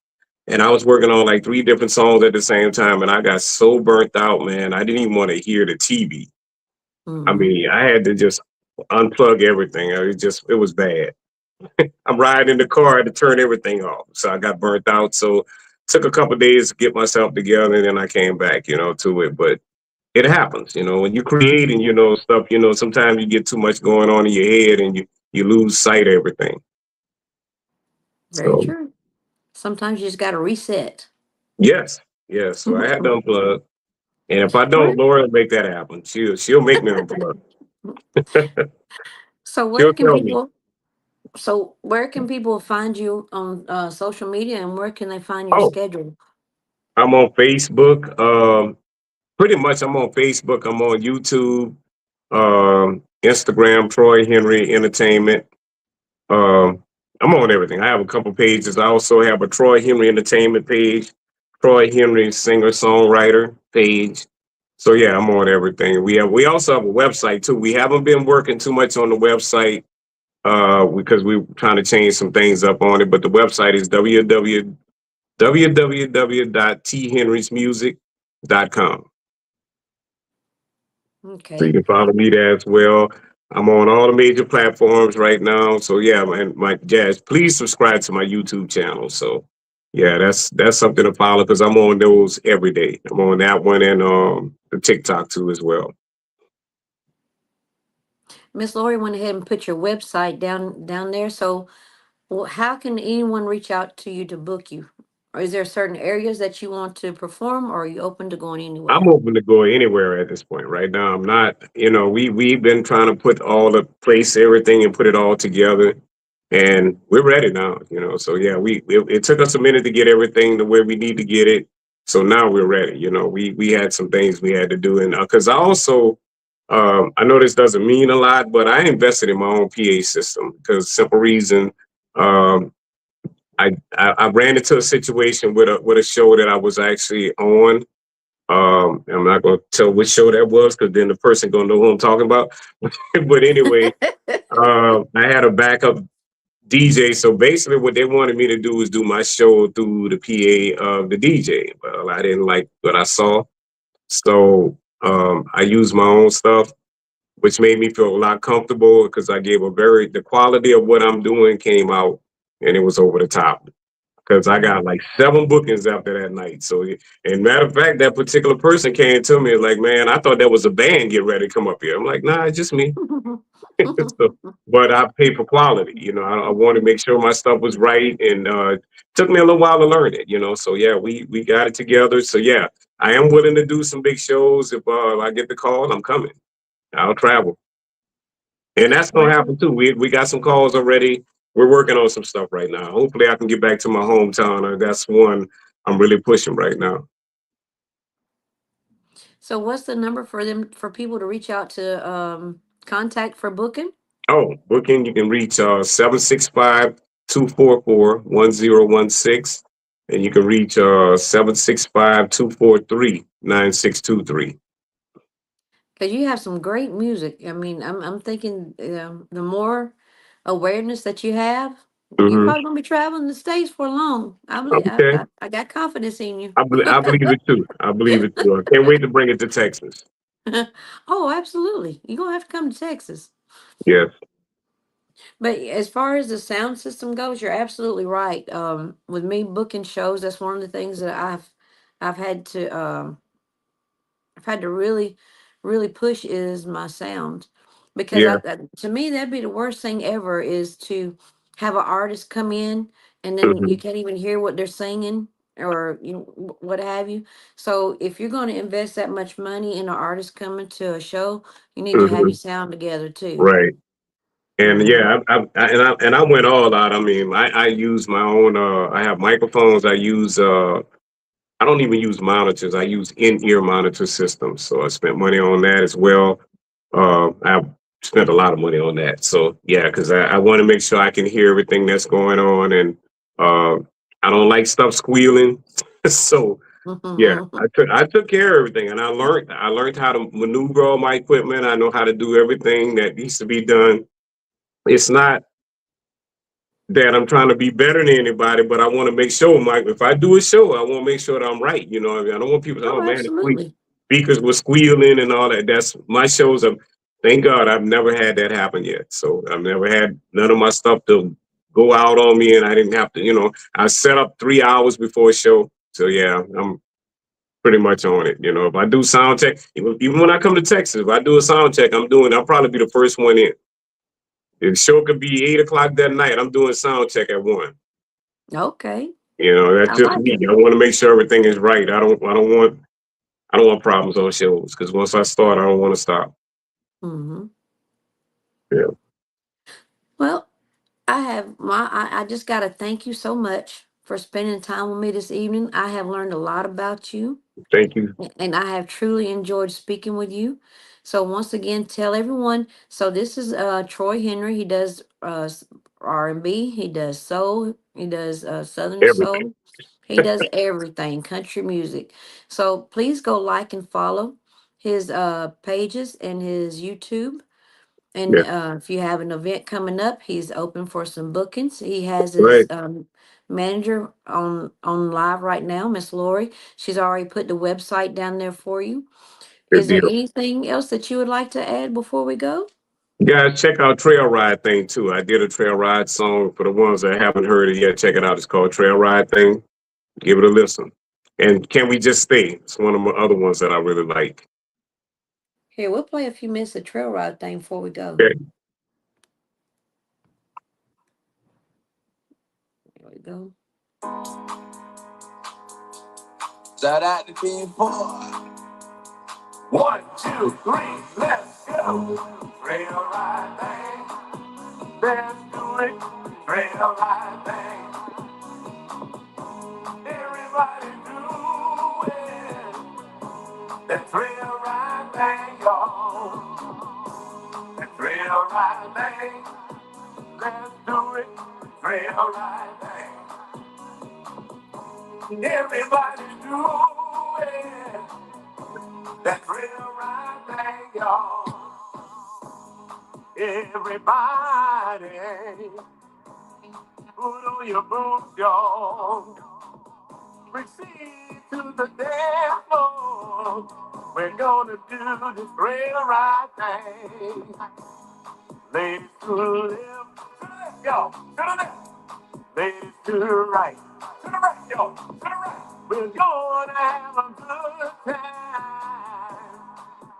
and I was working on like three different songs at the same time, and I got so burnt out, man. I didn't even want to hear the TV. I Mm-hmm. mean, I had to just unplug everything. It was bad. I'm riding in the car to turn everything off. So I got burnt out. So took a couple of days to get myself together and then I came back, to it. But it happens, when you're creating, stuff, sometimes you get too much going on in your head and you lose sight of everything. Very So true. Sometimes you just got to reset. yes, yes. So I had to unplug. And if I Where, don't, Laura will make that happen. She'll make me unplug. so where She'll can tell me. people? So where can people find you on social media, and where can they find your Oh, schedule? I'm on Facebook. Pretty much I'm on Facebook. I'm on YouTube. Instagram, Troy Henry Entertainment. Um, I'm on everything. I have a couple pages. I also have a Troy Henry Entertainment page, Troy Henry singer songwriter page. So yeah, I'm on everything. We also have a website too. We haven't been working too much on the website because we're trying to change some things up on it. But the website is www.thenrysmusic.com. So you Okay, can follow me there as well. I'm on all the major platforms right now. So yeah, man, my jazz. Please subscribe to my YouTube channel. So yeah, that's something to follow because I'm on those every day. I'm on that one and the TikTok too as well. Miss Lori went ahead and put your website down there. So, well, how can anyone reach out to you to book you? Or is there certain areas that you want to perform, or are you open to going I'm anywhere? open to go anywhere at this point. Right now, I'm not. You know, we've been trying to put all the place everything and put it all together, and we're ready now. You know, so yeah, it took us a minute to get everything to where we need to get it. So now we're ready. You know, we had some things we had to do, and because I also, I know this doesn't mean a lot, but I invested in my own PA system because simple reason. Um, I ran into a situation with a show that I was actually on. I'm not going to tell which show that was because then the person going to know who I'm talking about. But anyway, I had a backup DJ. So basically, what they wanted me to do was do my show through the PA of the DJ. Well, I didn't like what I saw, so I used my own stuff, which made me feel a lot comfortable because I gave the quality of what I'm doing came out, and it was over the top because I got like 7 bookings after that night. So, and matter of fact, that particular person came to me like, "Man, I thought that was a band getting ready to come up here." I'm like, "Nah, it's just me." So, but I pay for quality. You know, I want to make sure my stuff was right, and took me a little while to learn it. You know, so yeah, we got it together. So yeah, I am willing to do some big shows if I get the call. I'm coming. I'll travel. And that's gonna Well, happen too. We got some calls already. We're working on some stuff right now. Hopefully, I can get back to my hometown. That's one I'm really pushing right now. so what's the number for them for people to reach out to contact for booking? Oh, booking, you can reach 765 and you can reach 765-243-9623. Because you have some great music. I mean, I'm thinking the more awareness that you have, you're Mm-hmm. probably gonna be traveling the states for long. I believe Okay. I got confidence in you. I believe it too. I believe it too. I can't wait to bring it to Texas. Oh, absolutely. You're gonna have to come to Texas. Yes. But as far as the sound system goes, you're absolutely right. With me booking shows, that's one of the things that I've had to I've had to really push is my sound, because Yeah. to me that'd be the worst thing ever is to have an artist come in and then you Mm-hmm. can't even hear what they're singing, or what have you. So if you're going to invest that much money in an artist coming to a show, you need to have Mm-hmm. your sound together too. Right. And Mm-hmm. yeah, I went all out. I mean, I use my own. I have microphones. I use. I don't even use monitors. I use in-ear monitor systems. So I spent money on that as well. I spent a lot of money on that. So yeah, because I want to make sure I can hear everything that's going on, and uh, I don't like stuff squealing. So yeah, I took care of everything, and I learned how to maneuver all my equipment. I know how to do everything that needs to be done. It's not that I'm trying to be better than anybody, but I want to make sure, Mike, if I do a show, I want to make sure that I'm right. You know, I don't want people to, oh Oh, man, the absolutely. speakers were squealing and all that. That's my shows. Thank God I've never had that happen yet. So I've never had none of my stuff to go out on me, and I didn't have to, I set up 3 hours before a show. So yeah, I'm pretty much on it. You know, if I do sound check, even when I come to Texas, if I do a sound check, I'll probably be the first one in. The show could be 8 o'clock that night. I'm doing sound check at 1. Okay, You know, that's I just like me. it. I want to make sure everything is right. I don't want problems on shows because once I start, I don't want to stop. Hmm. Yeah. Well, I just got to thank you so much for spending time with me this evening. I have learned a lot about you, Thank you. and I have truly enjoyed speaking with you. So once again, tell everyone. So this is Troy Henry. He does R&B. He does soul. He does Southern Everything. soul. He does everything country music. So please go like and follow his pages and his YouTube. And Yeah. if you have an event coming up, he's open for some bookings. He has his Right. manager on live right now, Miss Lori. She's already put the website down there for you. Good Is there deal. anything else that you would like to add before we go? You guys check out Trail Ride Thing too. I did a Trail Ride song for the ones that haven't heard it yet. Check it out. It's called Trail Ride Thing. Give it a listen. And Can We Just Stay? It's one of my other ones that I really like. Here, we'll play a few minutes of trail ride thing before we go. Okay. Here we go. Shout out to Team 4. 1, 2, 3, let's go. Trail ride thing, let's do it. Trail ride thing, everybody do it. That trail ride thing, y'all. That trail ride thing, let's do it. Trail ride thing, everybody do it. That trail ride thing, y'all. Everybody, put on your boots, y'all. Proceed to the dance floor. We're gonna do this trail ride thing. Ladies to the left, to the left, y'all, to the left. Ladies to the right, to the right, y'all, to the right. We're gonna have a good time.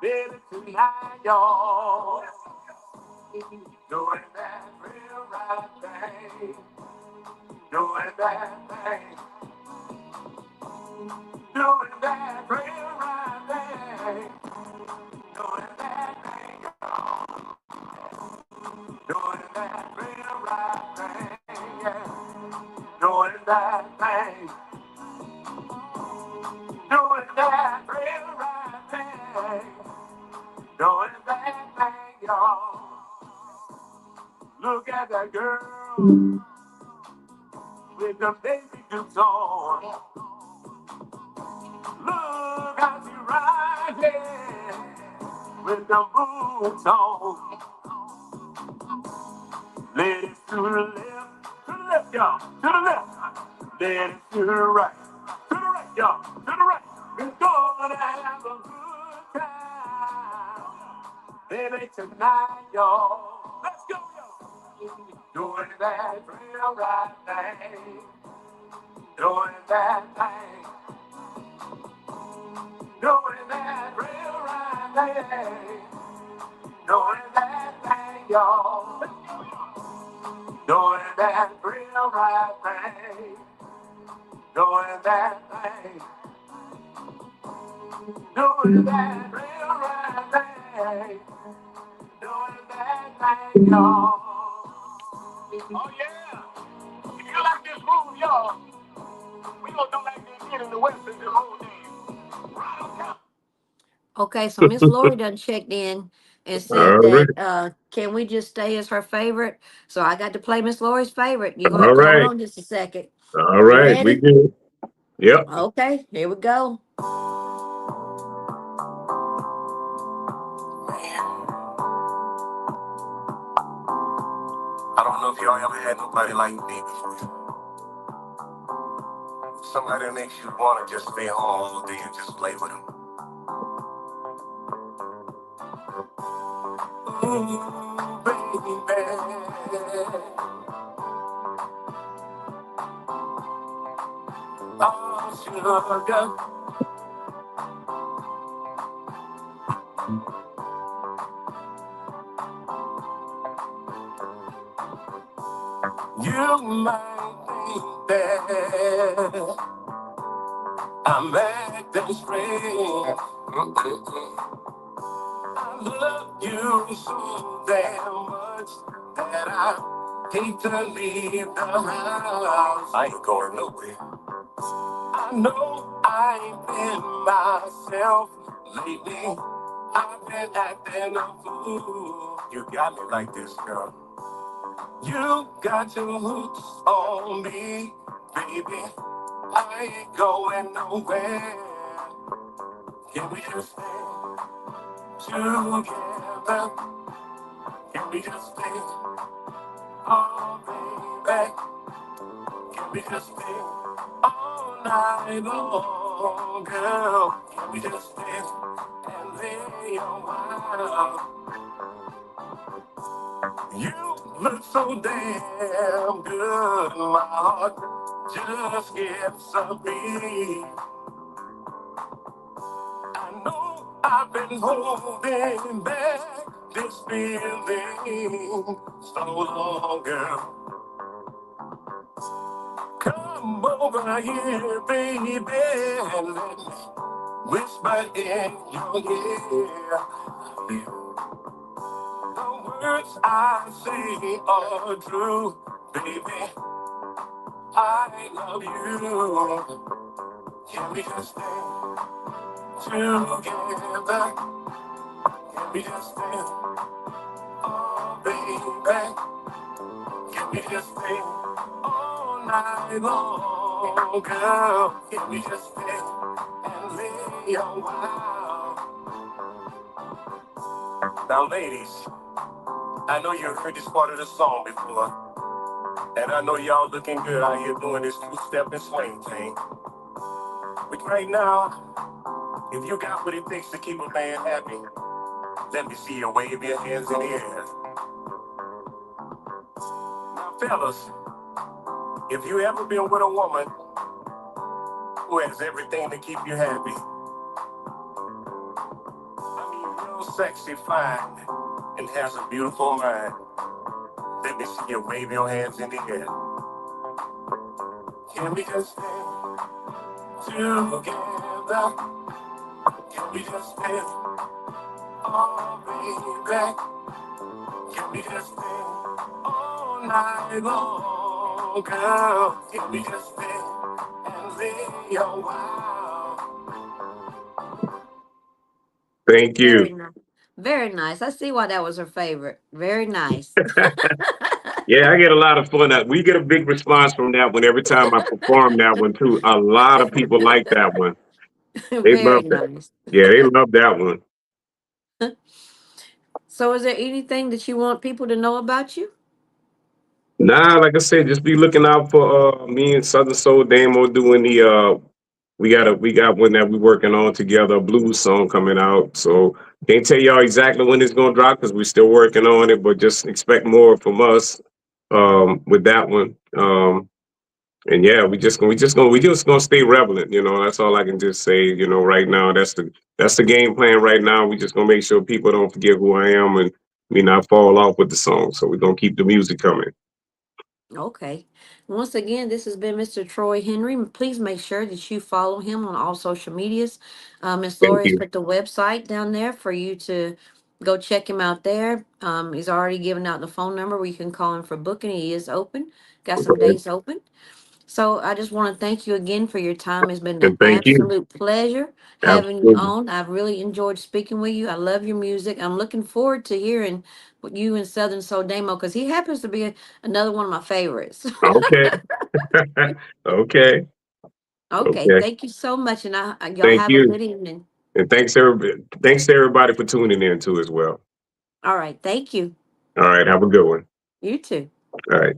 Baby, tonight, y'all. Doing that real right thing. Doing that thing. Doing that real right thing. Doing that thing. Doing that real right thing. Yeah. Doing that thing. Doing that real right thing. Doing that thing, y'all. Look at that girl with the baby boots on. Look how she riding with the boots on. Ladies to the left, y'all, to the left. Ladies to the right, y'all, to the right. We're gonna have a good time. Baby, tonight, y'all. Let's go, y'all. Doing that real right thing. Doing that thing. Doing that real right thing. Doing that thing, y'all. Doing that real right thing. Doing that thing. Doing that real right thing. Doing that thing, y'all. Oh, yeah. If you like this move, y'all, we gonna do like they did in the West in the old days. Right on top. Okay, so Miss Lori done checked in and said All right. that can we just stay as her favorite? So I got to play Miss Lori's favorite. You're gonna All have to hold right. on just a second. All You right. We ready? good. Yep. Okay, here we go. I don't know if y'all ever had nobody like me before. Somebody that makes you want to just stay home all day and just play with them. Ooh, baby. Oh, sugar. You might think that I'm acting strange. I love you so damn much that I hate to leave the house. I ain't going nowhere. I know I ain't been myself lately. I've been acting a fool. You got me like this, girl. You got your hooks on me, baby. I ain't going nowhere. Can we just stay together? Can we just stay? Oh, baby. Can we just stay all night long, girl? Can we just stay and lay a while? You look so damn good, my heart just skips a beat. I know I've been holding back this feeling so long, girl. Come over here, baby, and let me whisper in your ear. The words I say are true, baby. I love you. Can we just stay together? Can we just stay, oh baby? Can we just stay all night long, girl? Can we just stay and lay a while? Now, ladies, I know you've heard this part of the song before, and I know y'all looking good out here doing this two-step and swing thing. But right now, if you got what it takes to keep a man happy, let me see you wave your hands in the air. Now, fellas, if you ever been with a woman who has everything to keep you happy, I mean, real sexy, fine, and has a beautiful mind, let me see you wave your hands in the air. Can we just stay together? Can we just stay, oh baby? Can we just stay all night long, girl? Can we just stay and lay a while? Thank Very you. nice. Very nice. I see why that was her favorite. Very nice. Yeah, I get a lot of fun. We get a big response from that one every time I perform that one too. A lot of people like that one. They Very love that. nice. Yeah, they love that one. So, is there anything that you want people to know about you? Nah, like I said, just be looking out for me and Southern Soul Damo doing the we got one that we working on together, a blues song coming out. So can't tell y'all exactly when it's gonna drop because we're still working on it, but just expect more from us with that one. And yeah, we just gonna stay relevant, you know. That's all I can just say, you know, right now. That's the game plan right now. We just gonna make sure people don't forget who I am and me not fall off with the song. So we're gonna keep the music coming. Okay. Once again, this has been Mr. Troy Henry. Please make sure that you follow him on all social medias. Miss Thank Laura has you. put the website down there for you to go check him out there. He's already given out the phone number where you can call him for booking. He is open, got some Okay. days open. So I just want to thank you again for your time. It's been an And thank you. absolute pleasure having you Absolutely. on. I've really enjoyed speaking with you. I love your music. I'm looking forward to hearing what you and Southern Soul Demo because he happens to be another one of my favorites. Okay. Okay. Okay, Okay. thank you so much, and y'all Thank have a you. good evening. And thanks to everybody for tuning in too as well. All right, thank you. All right. Have a good one. You too. All right.